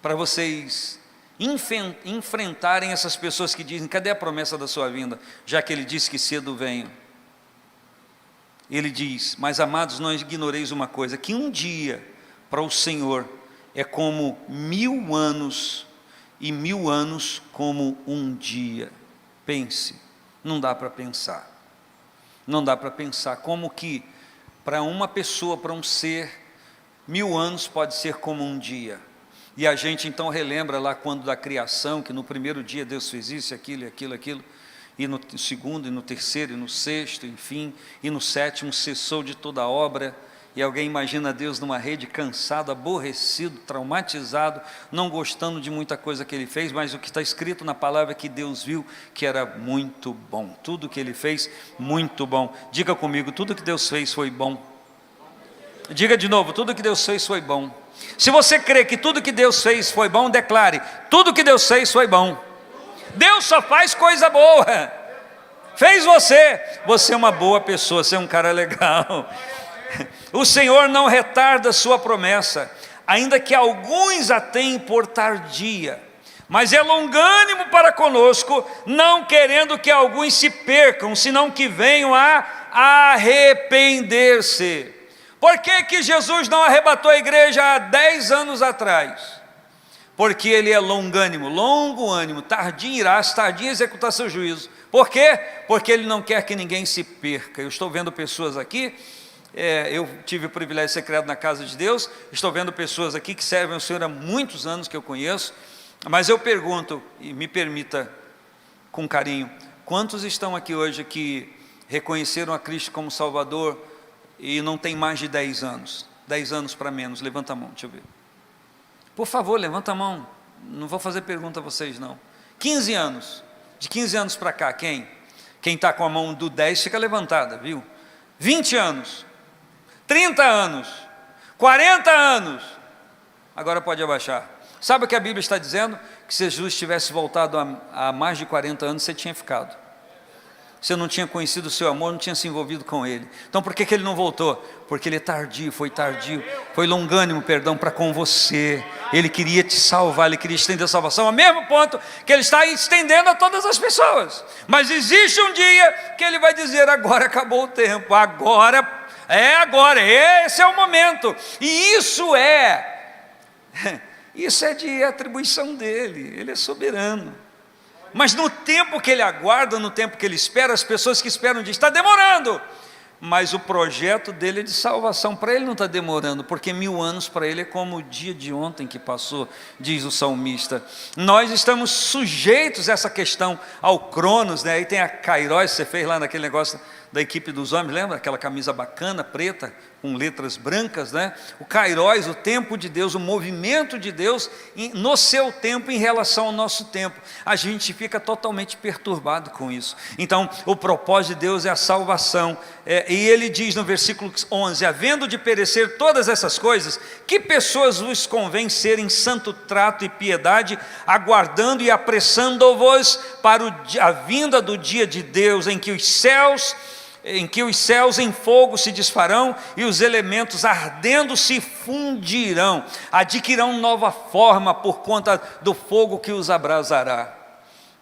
para vocês enfrentarem essas pessoas que dizem: cadê a promessa da sua vinda? Já que ele disse que cedo venho. Ele diz: mas amados, não ignoreis uma coisa, que um dia para o Senhor é como 1000 anos, e 1000 anos como um dia. Pense, não dá para pensar. Não dá para pensar como que para uma pessoa, para um ser, 1000 anos pode ser como um dia. E a gente então relembra lá quando da criação, que no primeiro dia Deus fez isso, aquilo, e no segundo, e no terceiro, e no sexto, enfim, e no sétimo cessou de toda a obra. E alguém imagina Deus numa rede, cansado, aborrecido, traumatizado, não gostando de muita coisa que Ele fez, mas o que está escrito na palavra é que Deus viu que era muito bom. Tudo que Ele fez, muito bom. Diga comigo, tudo que Deus fez foi bom. Diga de novo, tudo que Deus fez foi bom. Se você crê que tudo que Deus fez foi bom, declare: tudo que Deus fez foi bom. Deus só faz coisa boa. Fez você. Você é uma boa pessoa, você é um cara legal. O Senhor não retarda sua promessa, ainda que alguns a tenham por tardia, mas é longânimo para conosco, não querendo que alguns se percam, senão que venham a arrepender-se. Por que Jesus não arrebatou a igreja há 10 anos atrás? Porque Ele é longânimo, longo ânimo, tardio em irás, tardio em executar seu juízo. Por quê? Porque Ele não quer que ninguém se perca. Eu estou vendo pessoas aqui, eu tive o privilégio de ser criado na casa de Deus, estou vendo pessoas aqui que servem ao Senhor há muitos anos que eu conheço, mas eu pergunto, e me permita com carinho, quantos estão aqui hoje que reconheceram a Cristo como Salvador e não tem mais de 10 anos? 10 anos para menos, levanta a mão, deixa eu ver. Por favor, levanta a mão, não vou fazer pergunta a vocês não. 15 anos, de 15 anos para cá, quem? Quem está com a mão do 10 fica levantada, viu? 20 anos, 30 anos, 40 anos, agora pode abaixar. Sabe o que a Bíblia está dizendo? Que se Jesus tivesse voltado há mais de 40 anos, você tinha ficado. Você não tinha conhecido o seu amor, não tinha se envolvido com Ele. Então por que Ele não voltou? Porque Ele é tardio, foi longânimo, perdão, para com você. Ele queria te salvar, Ele queria estender a salvação, ao mesmo ponto que Ele está estendendo a todas as pessoas. Mas existe um dia que Ele vai dizer: agora acabou o tempo, agora, esse é o momento. E isso é de atribuição dEle, Ele é soberano. Mas no tempo que Ele aguarda, no tempo que Ele espera, as pessoas que esperam dizem: está demorando. Mas o projeto dEle é de salvação. Para Ele não está demorando, porque 1000 anos para Ele é como o dia de ontem que passou, diz o salmista. Nós estamos sujeitos a essa questão, ao Cronos, né? Aí tem a Kairos, você fez lá naquele negócio da equipe dos homens, lembra? Aquela camisa bacana, preta, com letras brancas, né? O Kairos, o tempo de Deus, o movimento de Deus no seu tempo em relação ao nosso tempo. A gente fica totalmente perturbado com isso. Então, o propósito de Deus é a salvação. E Ele diz no versículo 11: havendo de perecer todas essas coisas, que pessoas vos convém serem santo trato e piedade, aguardando e apressando-vos para a vinda do dia de Deus, em que os céus em fogo se desfarão e os elementos ardendo se fundirão, adquirirão nova forma por conta do fogo que os abrasará.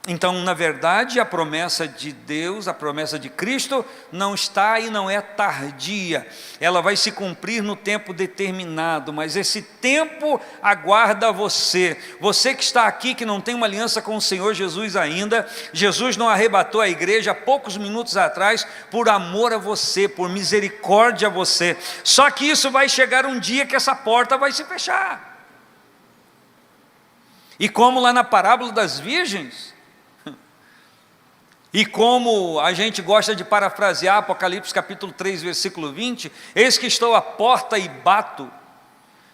Então, na verdade, a promessa de Deus, a promessa de Cristo não está e não é tardia. Ela vai se cumprir no tempo determinado, mas esse tempo aguarda você. Você que está aqui, que não tem uma aliança com o Senhor Jesus ainda, Jesus não arrebatou a igreja há poucos minutos atrás por amor a você, por misericórdia a você. Só que isso vai chegar um dia que essa porta vai se fechar. E como lá na parábola das virgens, e como a gente gosta de parafrasear Apocalipse capítulo 3, versículo 20, eis que estou à porta e bato.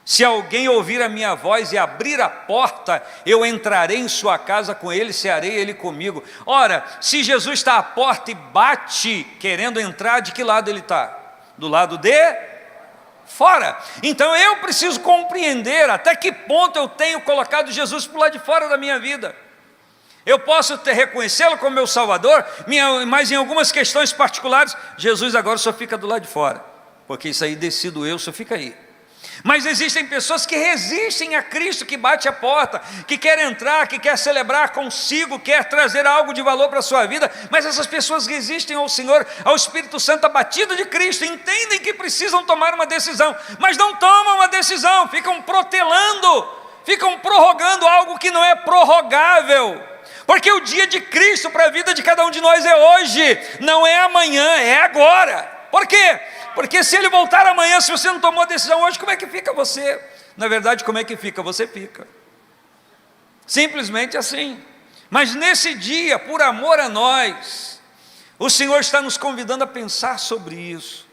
Se alguém ouvir a minha voz e abrir a porta, eu entrarei em sua casa com ele, cearei ele comigo. Ora, se Jesus está à porta e bate, querendo entrar, de que lado ele está? Do lado de fora. Então eu preciso compreender até que ponto eu tenho colocado Jesus para o lado de fora da minha vida. Eu posso reconhecê-lo como meu Salvador, mas em algumas questões particulares, Jesus agora só fica do lado de fora, porque isso aí decido eu, só fica aí. Mas existem pessoas que resistem a Cristo, que bate a porta, que quer entrar, que quer celebrar consigo, quer trazer algo de valor para a sua vida, mas essas pessoas resistem ao Senhor, ao Espírito Santo abatido de Cristo, entendem que precisam tomar uma decisão, mas não tomam uma decisão, ficam protelando, ficam prorrogando algo que não é prorrogável, porque o dia de Cristo para a vida de cada um de nós é hoje, não é amanhã, é agora. Por quê? Porque se Ele voltar amanhã, se você não tomou a decisão hoje, como é que fica você? Na verdade, como é que fica? Você fica. Simplesmente assim. Mas nesse dia, por amor a nós, o Senhor está nos convidando a pensar sobre isso.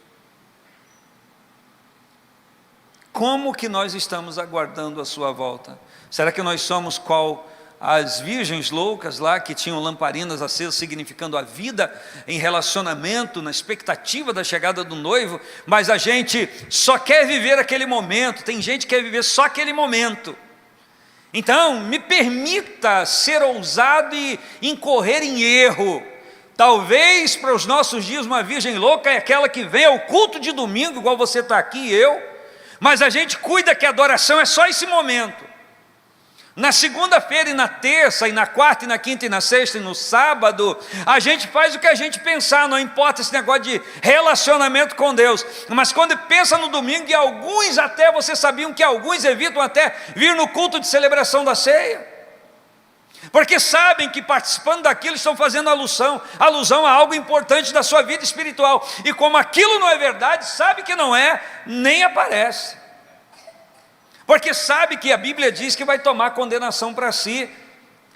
Como que nós estamos aguardando a sua volta? Será que nós somos qual as virgens loucas lá que tinham lamparinas acesas, significando a vida em relacionamento, na expectativa da chegada do noivo, mas a gente só quer viver aquele momento, tem gente que quer viver só aquele momento. Então, me permita ser ousado e incorrer em erro. Talvez para os nossos dias uma virgem louca é aquela que vem ao culto de domingo, igual você está aqui e eu, mas a gente cuida que a adoração é só esse momento. Na segunda-feira e na terça, e na quarta, e na quinta, e na sexta, e no sábado, a gente faz o que a gente pensar, não importa esse negócio de relacionamento com Deus. Mas quando pensa no domingo, e alguns até, vocês sabiam que alguns evitam até vir no culto de celebração da ceia, porque sabem que participando daquilo estão fazendo alusão a algo importante da sua vida espiritual, e como aquilo não é verdade, sabe que não é, nem aparece. Porque sabe que a Bíblia diz que vai tomar condenação para si,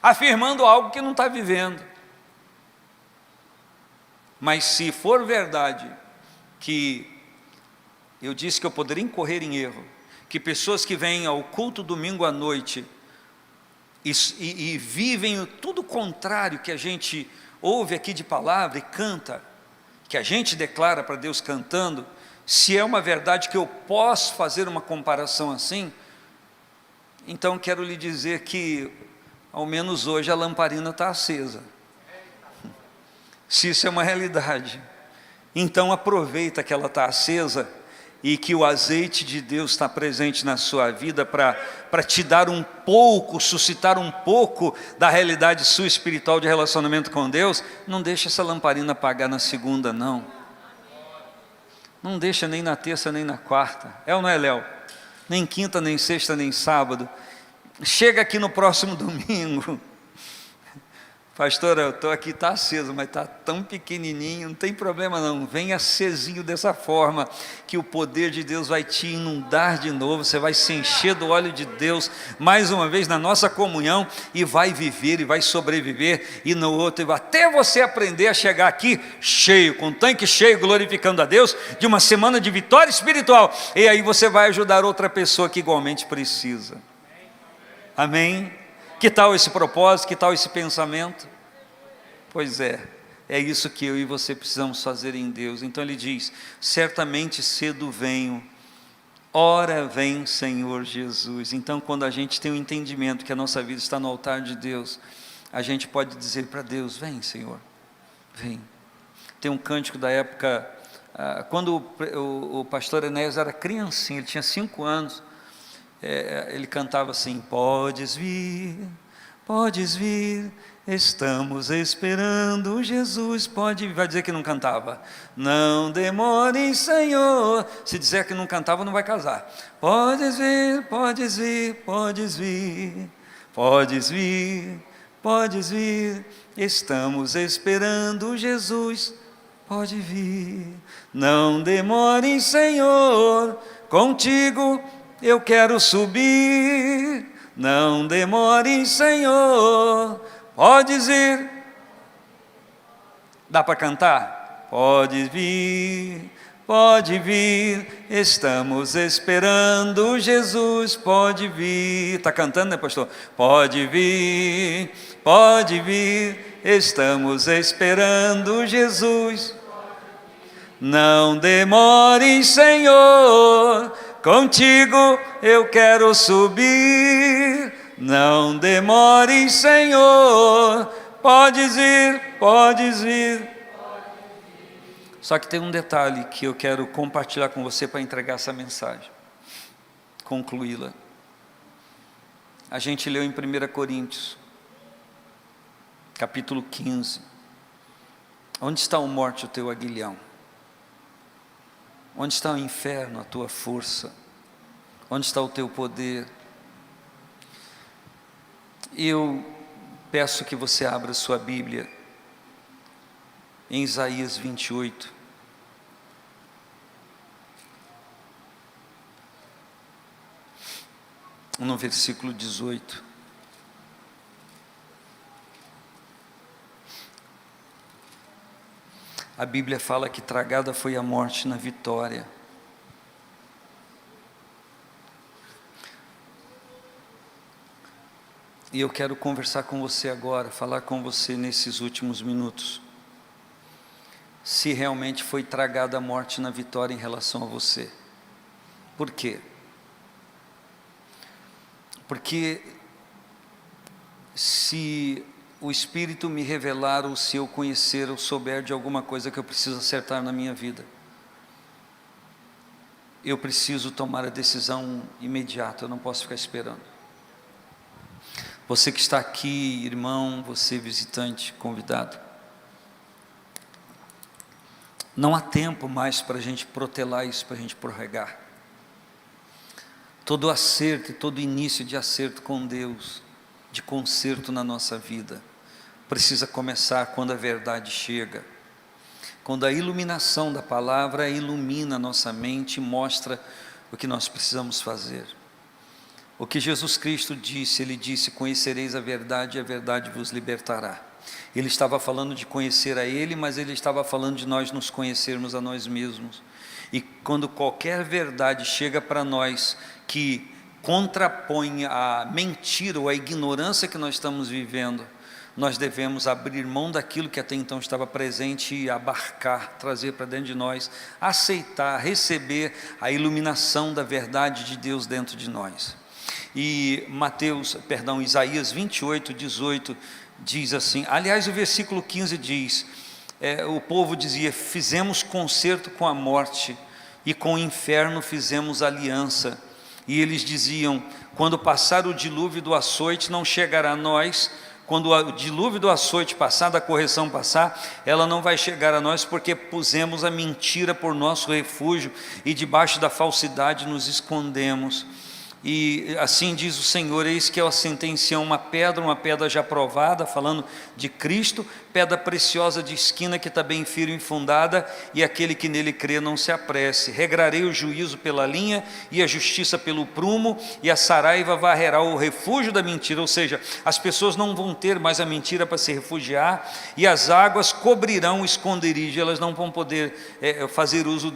afirmando algo que não está vivendo. Mas se for verdade que eu disse que eu poderia incorrer em erro, que pessoas que vêm ao culto domingo à noite e vivem tudo contrário que a gente ouve aqui de palavra e canta, que a gente declara para Deus cantando, se é uma verdade que eu posso fazer uma comparação assim, então quero lhe dizer que, ao menos hoje, a lamparina está acesa. Se isso é uma realidade, então aproveita que ela está acesa e que o azeite de Deus está presente na sua vida para te dar um pouco, suscitar um pouco da realidade sua espiritual de relacionamento com Deus. Não deixa essa lamparina apagar na segunda, não. Não deixa nem na terça, nem na quarta. É ou não é, Léo? Nem quinta, nem sexta, nem sábado. Chega aqui no próximo domingo. Pastor, eu estou aqui, está aceso, mas está tão pequenininho, não tem problema não. Vem acesinho dessa forma, que o poder de Deus vai te inundar de novo. Você vai se encher do óleo de Deus, mais uma vez na nossa comunhão, e vai viver, e vai sobreviver, e no outro, até você aprender a chegar aqui cheio, com o tanque cheio, glorificando a Deus, de uma semana de vitória espiritual, e aí você vai ajudar outra pessoa que igualmente precisa. Amém? Que tal esse propósito, que tal esse pensamento? Pois é isso que eu e você precisamos fazer em Deus. Então ele diz, certamente cedo venho, ora vem Senhor Jesus. Então quando a gente tem o entendimento que a nossa vida está no altar de Deus, a gente pode dizer para Deus, vem Senhor, vem. Tem um cântico da época, quando o pastor Enéas era criancinha, ele tinha 5 anos, ele cantava assim, podes vir, estamos esperando Jesus, pode vir. Vai dizer que não cantava, não demore Senhor. Se dizer que não cantava, não vai casar. Podes vir, podes vir, podes vir, podes vir, podes vir, estamos esperando Jesus, pode vir, não demore Senhor, contigo eu quero subir, não demore Senhor, podes ir. Dá para cantar? Pode vir, estamos esperando Jesus, pode vir. Está cantando, né, pastor? Pode vir, estamos esperando Jesus, não demore Senhor, contigo eu quero subir, não demore Senhor, podes ir, podes vir. Só que tem um detalhe que eu quero compartilhar com você para entregar essa mensagem. concluí-la. A gente leu em 1 Coríntios, capítulo 15. Onde está a morte, o teu aguilhão? Onde está o inferno, a tua força? Onde está o teu poder? Eu peço que você abra sua Bíblia em Isaías 28. No versículo 18. A Bíblia fala que tragada foi a morte na vitória. E eu quero conversar com você agora, falar com você nesses últimos minutos. Se realmente foi tragada a morte na vitória em relação a você. Por quê? Porque se o Espírito me revelar, ou se eu conhecer, ou souber de alguma coisa que eu preciso acertar na minha vida, eu preciso tomar a decisão imediata, eu não posso ficar esperando. Você que está aqui, irmão, você visitante, convidado, não há tempo mais para a gente protelar isso, para a gente prorrogar. Todo acerto e todo início de acerto com Deus, de conserto na nossa vida, precisa começar quando a verdade chega. Quando a iluminação da palavra ilumina a nossa mente e mostra o que nós precisamos fazer. O que Jesus Cristo disse, Ele disse: conhecereis a verdade e a verdade vos libertará. Ele estava falando de conhecer a Ele, mas Ele estava falando de nós nos conhecermos a nós mesmos. E quando qualquer verdade chega para nós, que contrapõe a mentira ou a ignorância que nós estamos vivendo, nós devemos abrir mão daquilo que até então estava presente e abarcar, trazer para dentro de nós, aceitar, receber a iluminação da verdade de Deus dentro de nós. E Isaías 28, 18 diz assim, aliás o versículo 15 diz, o povo dizia: fizemos concerto com a morte e com o inferno fizemos aliança. E eles diziam: quando passar o dilúvio do açoite não chegará a nós. Quando o dilúvio do açoite passar, da correção passar, ela não vai chegar a nós, porque pusemos a mentira por nosso refúgio e debaixo da falsidade nos escondemos. E assim diz o Senhor: eis que eu assentei em Sião uma pedra já provada, falando de Cristo, pedra preciosa de esquina que está bem firme e fundada, e aquele que nele crê não se apresse. Regrarei o juízo pela linha e a justiça pelo prumo, e a saraiva varrerá o refúgio da mentira, ou seja, as pessoas não vão ter mais a mentira para se refugiar, e as águas cobrirão o esconderijo, elas não vão poder fazer uso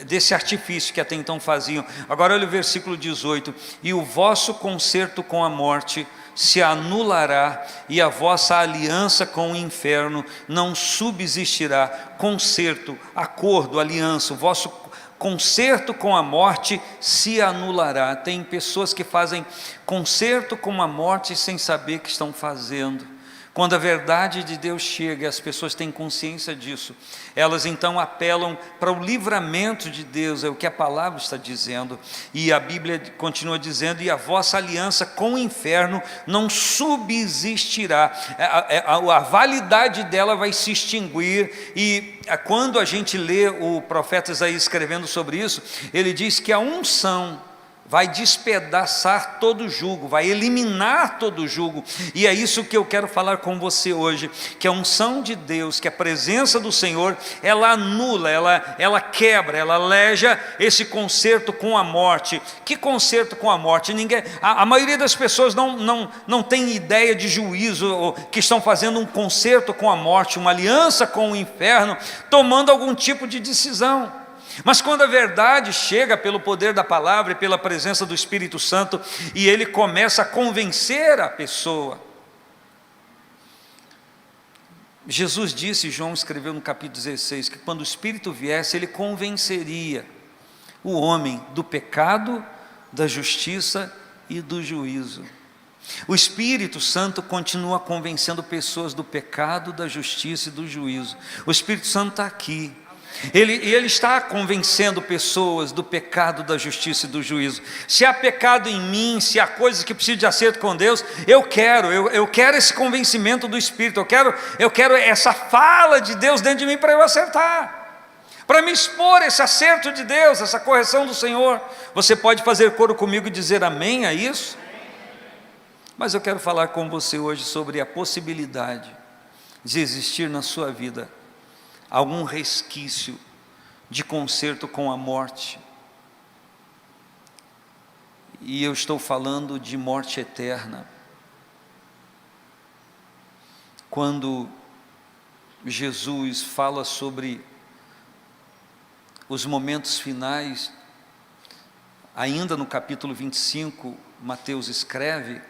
desse artifício que até então faziam. Agora olha o versículo 18, e o vosso concerto com a morte se anulará, e a vossa aliança com o inferno não subsistirá. Concerto, acordo, aliança, o vosso concerto com a morte se anulará. Tem pessoas que fazem concerto com a morte sem saber o que estão fazendo. Quando a verdade de Deus chega e as pessoas têm consciência disso, elas então apelam para o livramento de Deus, é o que a palavra está dizendo. E a Bíblia continua dizendo: e a vossa aliança com o inferno não subsistirá. A validade dela vai se extinguir. E quando a gente lê o profeta Isaías escrevendo sobre isso, ele diz que a unção vai despedaçar todo jugo, vai eliminar todo jugo. E é isso que eu quero falar com você hoje, que a unção de Deus, que a presença do Senhor, ela anula, ela quebra, ela aleja esse concerto com a morte. Que concerto com a morte? A maioria das pessoas não tem ideia de juízo, ou que estão fazendo um concerto com a morte, uma aliança com o inferno, tomando algum tipo de decisão. Mas quando a verdade chega pelo poder da palavra e pela presença do Espírito Santo, e ele começa a convencer a pessoa. Jesus disse, João escreveu no capítulo 16, que quando o Espírito viesse, ele convenceria o homem do pecado, da justiça e do juízo. O Espírito Santo continua convencendo pessoas do pecado, da justiça e do juízo. O Espírito Santo está aqui. Ele está convencendo pessoas do pecado, da justiça e do juízo. Se há pecado em mim, se há coisas que precisam de acerto com Deus, eu quero esse convencimento do Espírito, eu quero essa fala de Deus dentro de mim para eu acertar, para me expor esse acerto de Deus, essa correção do Senhor. Você pode fazer coro comigo e dizer amém a isso? Mas eu quero falar com você hoje sobre a possibilidade de existir na sua vida algum resquício de conserto com a morte. E eu estou falando de morte eterna. Quando Jesus fala sobre os momentos finais, ainda no capítulo 25, Mateus escreve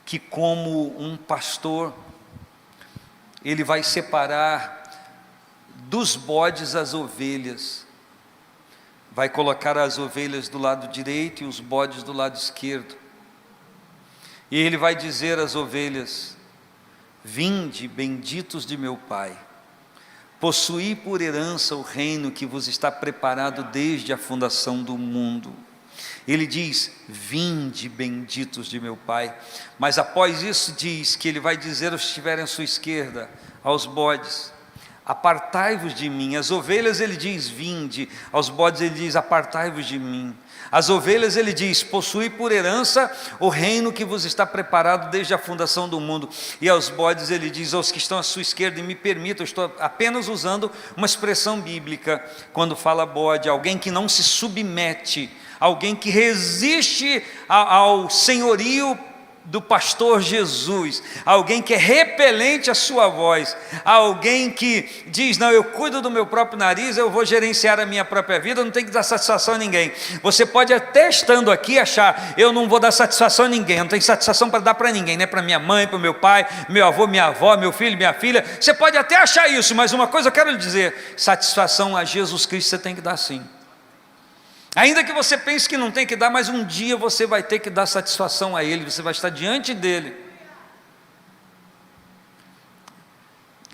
que como um pastor, ele vai separar dos bodes as ovelhas, vai colocar as ovelhas do lado direito e os bodes do lado esquerdo, e ele vai dizer às ovelhas: vinde, benditos de meu Pai, possuí por herança o reino que vos está preparado desde a fundação do mundo. Ele diz: vinde, benditos de meu Pai. Mas após isso diz que ele vai dizer aos que estiverem à sua esquerda, aos bodes: apartai-vos de mim. As ovelhas ele diz: vinde. Aos bodes ele diz: apartai-vos de mim. As ovelhas ele diz: possuí por herança o reino que vos está preparado desde a fundação do mundo. E aos bodes ele diz: aos que estão à sua esquerda, e me permita, eu estou apenas usando uma expressão bíblica, quando fala bode, alguém que não se submete, alguém que resiste ao senhorio do pastor Jesus, alguém que é repelente à sua voz, alguém que diz: não, eu cuido do meu próprio nariz, eu vou gerenciar a minha própria vida, não tenho que dar satisfação a ninguém. Você pode até estando aqui achar: eu não vou dar satisfação a ninguém, eu não tenho satisfação para dar para ninguém, né? Para minha mãe, para o meu pai, meu avô, minha avó, meu filho, minha filha. Você pode até achar isso, mas uma coisa eu quero lhe dizer: satisfação a Jesus Cristo você tem que dar sim. Ainda que você pense que não tem que dar, mas um dia você vai ter que dar satisfação a Ele, você vai estar diante dEle.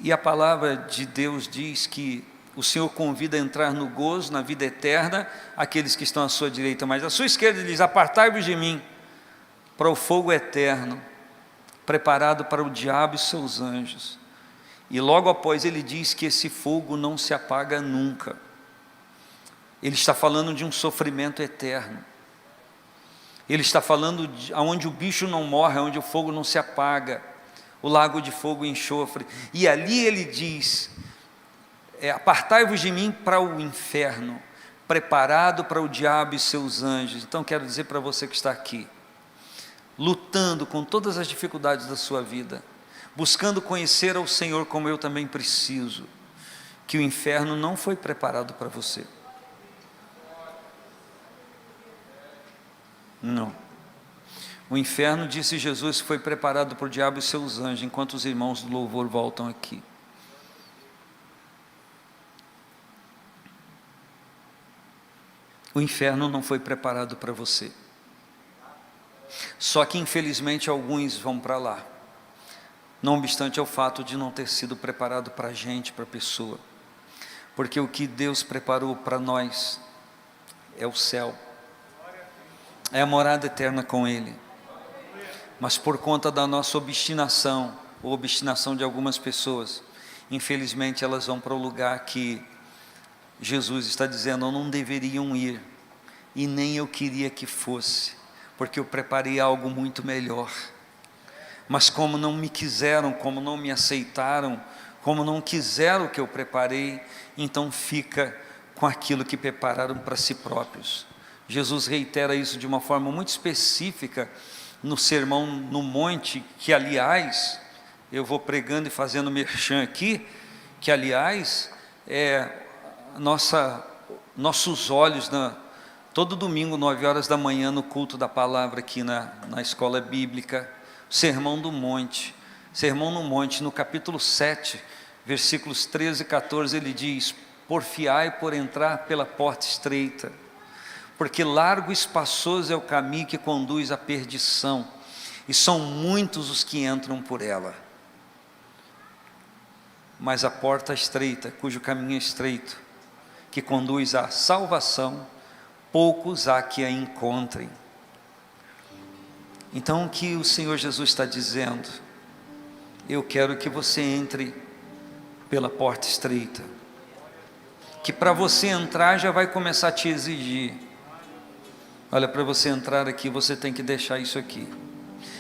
E a palavra de Deus diz que o Senhor convida a entrar no gozo, na vida eterna, aqueles que estão à sua direita, mas à sua esquerda Ele diz: apartai-vos de mim, para o fogo eterno, preparado para o diabo e seus anjos. E logo após ele diz que esse fogo não se apaga nunca. Ele está falando de um sofrimento eterno. Ele está falando de onde o bicho não morre, onde o fogo não se apaga, o lago de fogo e enxofre. E ali ele diz: apartai-vos de mim para o inferno, preparado para o diabo e seus anjos. Então quero dizer para você que está aqui, lutando com todas as dificuldades da sua vida, buscando conhecer ao Senhor como eu também preciso, que o inferno não foi preparado para você. Não. O inferno, disse Jesus, foi preparado para o diabo e seus anjos, enquanto os irmãos do louvor voltam aqui. O inferno não foi preparado para você. Só que infelizmente alguns vão para lá, não obstante ao fato de não ter sido preparado para a gente, para a pessoa, porque o que Deus preparou para nós é o céu, é a morada eterna com Ele. Mas por conta da nossa obstinação, ou obstinação de algumas pessoas, infelizmente elas vão para o lugar que Jesus está dizendo: não deveriam ir, e nem eu queria que fosse, porque eu preparei algo muito melhor. Mas como não me quiseram, como não me aceitaram, como não quiseram o que eu preparei, então fica com aquilo que prepararam para si próprios. Jesus reitera isso de uma forma muito específica no Sermão no Monte, que aliás, eu vou pregando e fazendo merchan aqui, que aliás, nossos olhos, todo domingo, 9 horas da manhã, no culto da palavra aqui na escola bíblica, Sermão do Monte. Sermão no Monte, no capítulo 7, versículos 13 e 14, ele diz: porfiai por entrar pela porta estreita, porque largo e espaçoso é o caminho que conduz à perdição, e são muitos os que entram por ela. mas a porta estreita, cujo caminho é estreito, que conduz à salvação, poucos há que a encontrem. Então o que o Senhor Jesus está dizendo? Eu quero que você entre pela porta estreita, que para você entrar já vai começar a te exigir. Olha, para você entrar aqui, você tem que deixar isso aqui.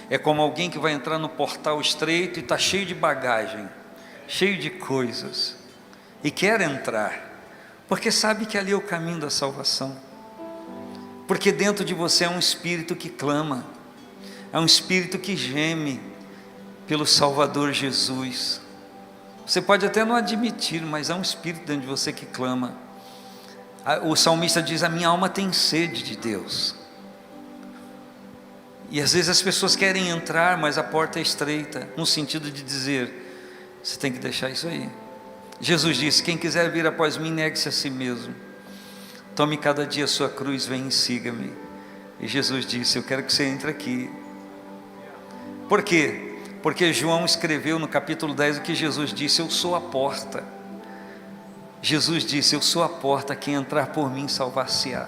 É como alguém que vai entrar no portal estreito e está cheio de bagagem, cheio de coisas, e quer entrar, porque sabe que ali é o caminho da salvação, porque dentro de você é um espírito que clama, é um espírito que geme pelo Salvador Jesus. Você pode até não admitir, mas há um espírito dentro de você que clama. O salmista diz: a minha alma tem sede de Deus. E às vezes as pessoas querem entrar, mas a porta é estreita, no sentido de dizer: você tem que deixar isso aí. Jesus disse: quem quiser vir após mim, negue-se a si mesmo, tome cada dia a sua cruz, venha e siga-me. E Jesus disse: eu quero que você entre aqui. Por quê? Porque João escreveu no capítulo 10 o que Jesus disse: eu sou a porta. Jesus disse: eu sou a porta, quem entrar por mim salvar-se-á.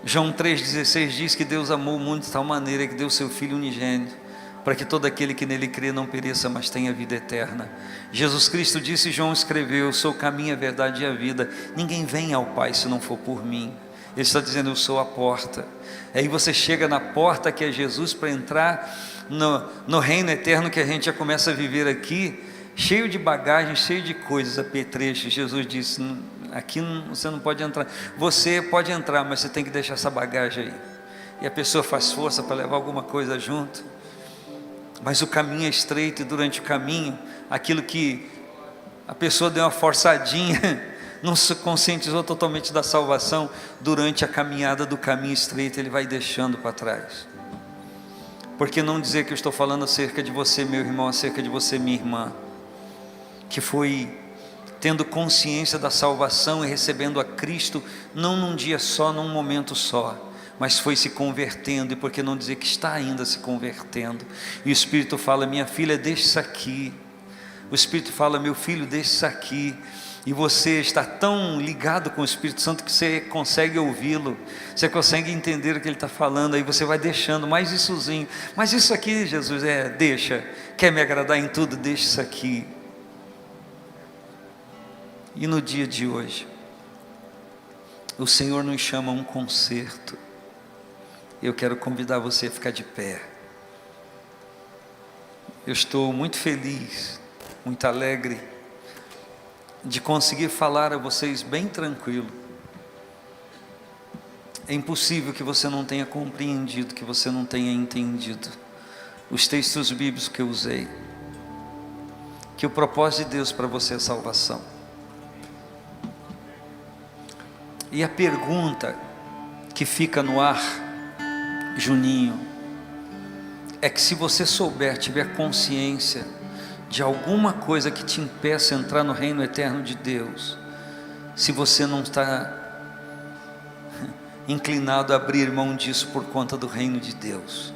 João 3,16 diz que Deus amou o mundo de tal maneira que deu seu Filho unigênito, para que todo aquele que nele crê não pereça, mas tenha vida eterna. Jesus Cristo disse, João escreveu: eu sou o caminho, a verdade e a vida, ninguém vem ao Pai se não for por mim. Ele está dizendo: eu sou a porta. Aí você chega na porta que é Jesus, para entrar no reino eterno que a gente já começa a viver aqui, cheio de bagagem, cheio de coisas, apetrechos. Jesus disse: aqui você não pode entrar. Você pode entrar, mas você tem que deixar essa bagagem aí. E a pessoa faz força para levar alguma coisa junto, mas o caminho é estreito, e durante o caminho, aquilo que a pessoa deu uma forçadinha, não se conscientizou totalmente da salvação, durante a caminhada do caminho estreito, ele vai deixando para trás. Por que não dizer que eu estou falando acerca de você, meu irmão, acerca de você, minha irmã, que foi tendo consciência da salvação e recebendo a Cristo, não num dia só, num momento só, mas foi se convertendo. E por que não dizer que está ainda se convertendo? E o Espírito fala: minha filha, deixa isso aqui. O Espírito fala: meu filho, deixa isso aqui. E você está tão ligado com o Espírito Santo que você consegue ouvi-lo, você consegue entender o que ele está falando. Aí você vai deixando mais issozinho: mas isso aqui, Jesus, deixa, quer me agradar em tudo, deixa isso aqui. E no dia de hoje, o Senhor nos chama a um concerto. Eu quero convidar você a ficar de pé. Eu estou muito feliz, muito alegre de conseguir falar a vocês bem tranquilo. É impossível que você não tenha compreendido, que você não tenha entendido os textos bíblicos que eu usei, que o propósito de Deus para você é salvação. E a pergunta que fica no ar, Juninho, é que se você souber, tiver consciência de alguma coisa que te impeça a entrar no reino eterno de Deus, se você não está inclinado a abrir mão disso por conta do reino de Deus,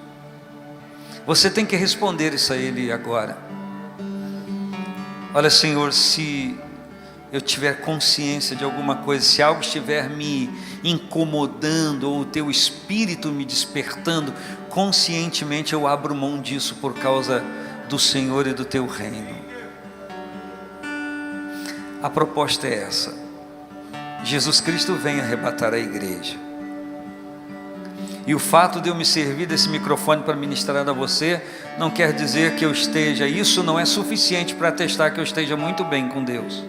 você tem que responder isso a Ele agora. Olha, Senhor, se eu tiver consciência de alguma coisa, se algo estiver me incomodando, ou o Teu Espírito me despertando, conscientemente eu abro mão disso por causa do Senhor e do Teu reino. A proposta é essa: Jesus Cristo vem arrebatar a igreja. E o fato de eu me servir desse microfone para ministrar a você, não quer dizer que eu esteja, isso não é suficiente para atestar que eu esteja muito bem com Deus.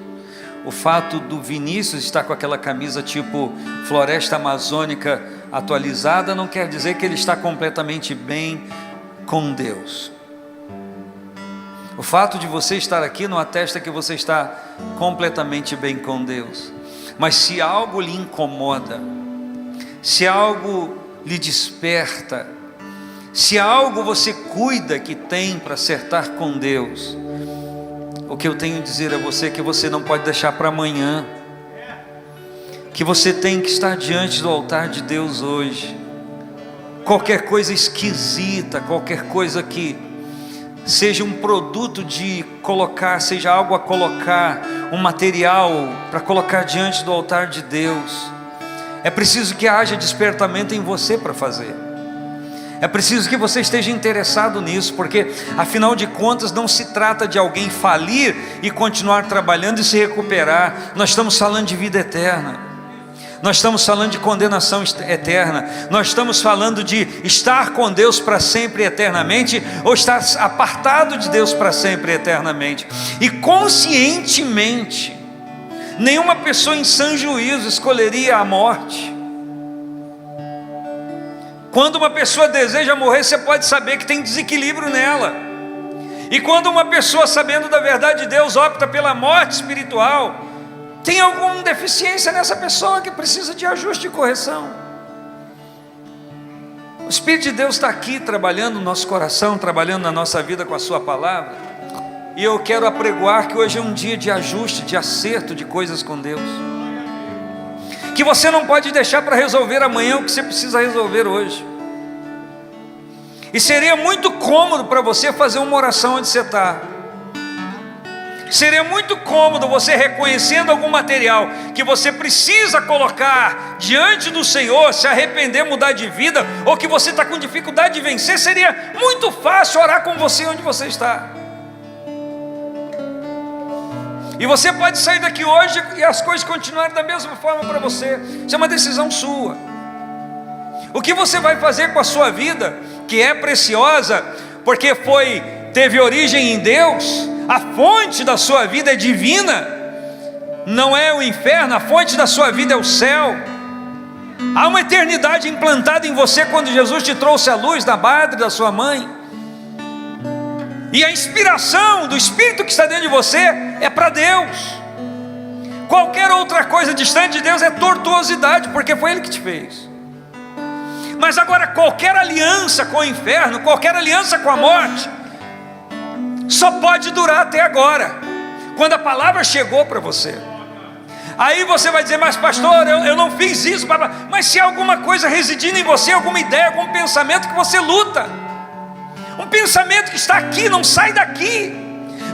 O fato do Vinícius estar com aquela camisa tipo Floresta Amazônica atualizada, não quer dizer que ele está completamente bem com Deus. O fato de você estar aqui não atesta que você está completamente bem com Deus. Mas se algo lhe incomoda, se algo lhe desperta, se algo você cuida que tem para acertar com Deus, o que eu tenho a dizer a você é que você não pode deixar para amanhã, que você tem que estar diante do altar de Deus hoje. Qualquer coisa esquisita, qualquer coisa que seja um produto de colocar, seja algo a colocar, um material para colocar diante do altar de Deus. É preciso que haja despertamento em você para fazer. É preciso que você esteja interessado nisso, porque afinal de contas não se trata de alguém falir e continuar trabalhando e se recuperar. Nós estamos falando de vida eterna. Nós estamos falando de condenação eterna. Nós estamos falando de estar com Deus para sempre eternamente, ou estar apartado de Deus para sempre eternamente. E conscientemente, nenhuma pessoa em sã juízo escolheria a morte. Quando uma pessoa deseja morrer, você pode saber que tem desequilíbrio nela. E quando uma pessoa, sabendo da verdade de Deus, opta pela morte espiritual, tem alguma deficiência nessa pessoa que precisa de ajuste e correção. O Espírito de Deus está aqui trabalhando no nosso coração, trabalhando na nossa vida com a sua palavra. E eu quero apregoar que hoje é um dia de ajuste, de acerto de coisas com Deus. Que você não pode deixar para resolver amanhã o que você precisa resolver hoje. E seria muito cômodo para você fazer uma oração onde você está. Seria muito cômodo você, reconhecendo algum material que você precisa colocar diante do Senhor, se arrepender, mudar de vida, ou que você está com dificuldade de vencer. Seria muito fácil orar com você onde você está. E você pode sair daqui hoje e as coisas continuarem da mesma forma para você. Isso é uma decisão sua. O que você vai fazer com a sua vida, que é preciosa, porque teve origem em Deus? A fonte da sua vida é divina, não é o inferno. A fonte da sua vida é o céu. Há uma eternidade implantada em você quando Jesus te trouxe à luz da madre da sua mãe. E a inspiração do Espírito que está dentro de você é para Deus. Qualquer outra coisa distante de Deus é tortuosidade, porque foi Ele que te fez. Mas agora, qualquer aliança com o inferno, qualquer aliança com a morte, só pode durar até agora, quando a palavra chegou para você. Aí você vai dizer: mas pastor, eu não fiz isso. Mas se há alguma coisa residindo em você, alguma ideia, algum pensamento que você luta, um pensamento que está aqui, não sai daqui,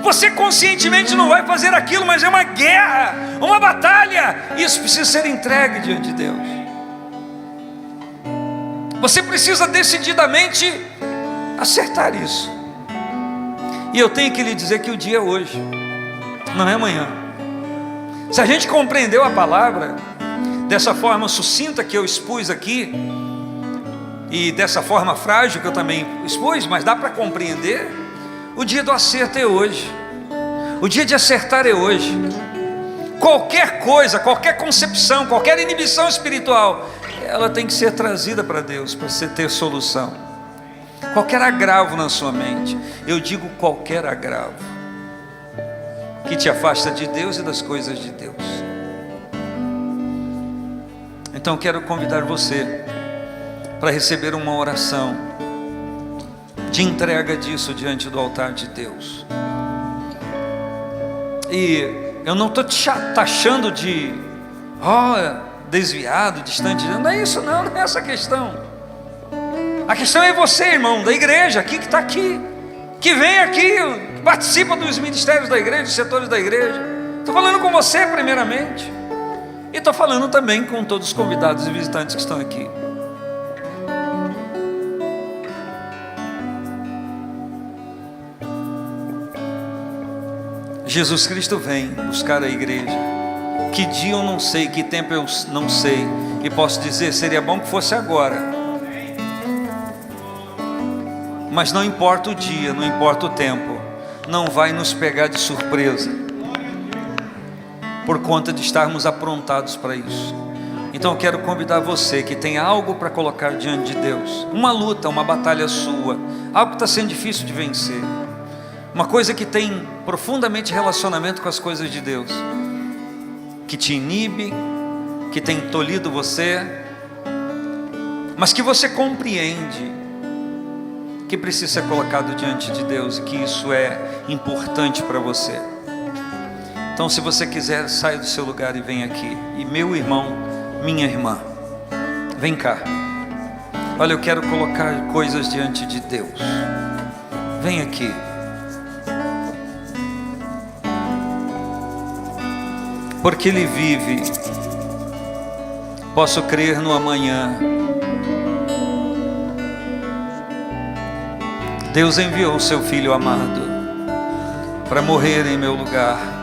você conscientemente não vai fazer aquilo, mas é uma guerra, uma batalha. Isso precisa ser entregue diante de Deus. Você precisa decididamente acertar isso. E eu tenho que lhe dizer que o dia é hoje, não é amanhã. Se a gente compreendeu a palavra dessa forma sucinta que eu expus aqui, e dessa forma frágil que eu também expus, mas dá para compreender, o dia do acerto é hoje. O dia de acertar é hoje. Qualquer coisa, qualquer concepção, qualquer inibição espiritual, ela tem que ser trazida para Deus, para você ter solução. Qualquer agravo na sua mente, eu digo qualquer agravo, que te afasta de Deus e das coisas de Deus. Então eu quero convidar você para receber uma oração de entrega disso diante do altar de Deus. E eu não estou te taxando de desviado, distante de Deus. Não é isso, não é essa a questão. A questão é você, irmão, da igreja, aqui que está aqui, que vem aqui, que participa dos ministérios da igreja, dos setores da igreja. Estou falando com você primeiramente, e estou falando também com todos os convidados e visitantes que estão aqui. Jesus Cristo vem buscar a igreja. Que dia eu não sei, que tempo eu não sei, e posso dizer, seria bom que fosse agora. Mas não importa o dia, não importa o tempo, não vai nos pegar de surpresa, por conta de estarmos aprontados para isso. Então eu quero convidar você que tem algo para colocar diante de Deus, uma luta, uma batalha sua, algo que está sendo difícil de vencer, uma coisa que tem profundamente relacionamento com as coisas de Deus, que te inibe, que tem tolhido você, mas que você compreende que precisa ser colocado diante de Deus e que isso é importante para você. Então, se você quiser, saia do seu lugar e vem aqui. E meu irmão, minha irmã, vem cá. Olha, eu quero colocar coisas diante de Deus. Vem aqui. porque Ele vive. Posso crer no amanhã. Deus enviou o seu Filho amado para morrer em meu lugar.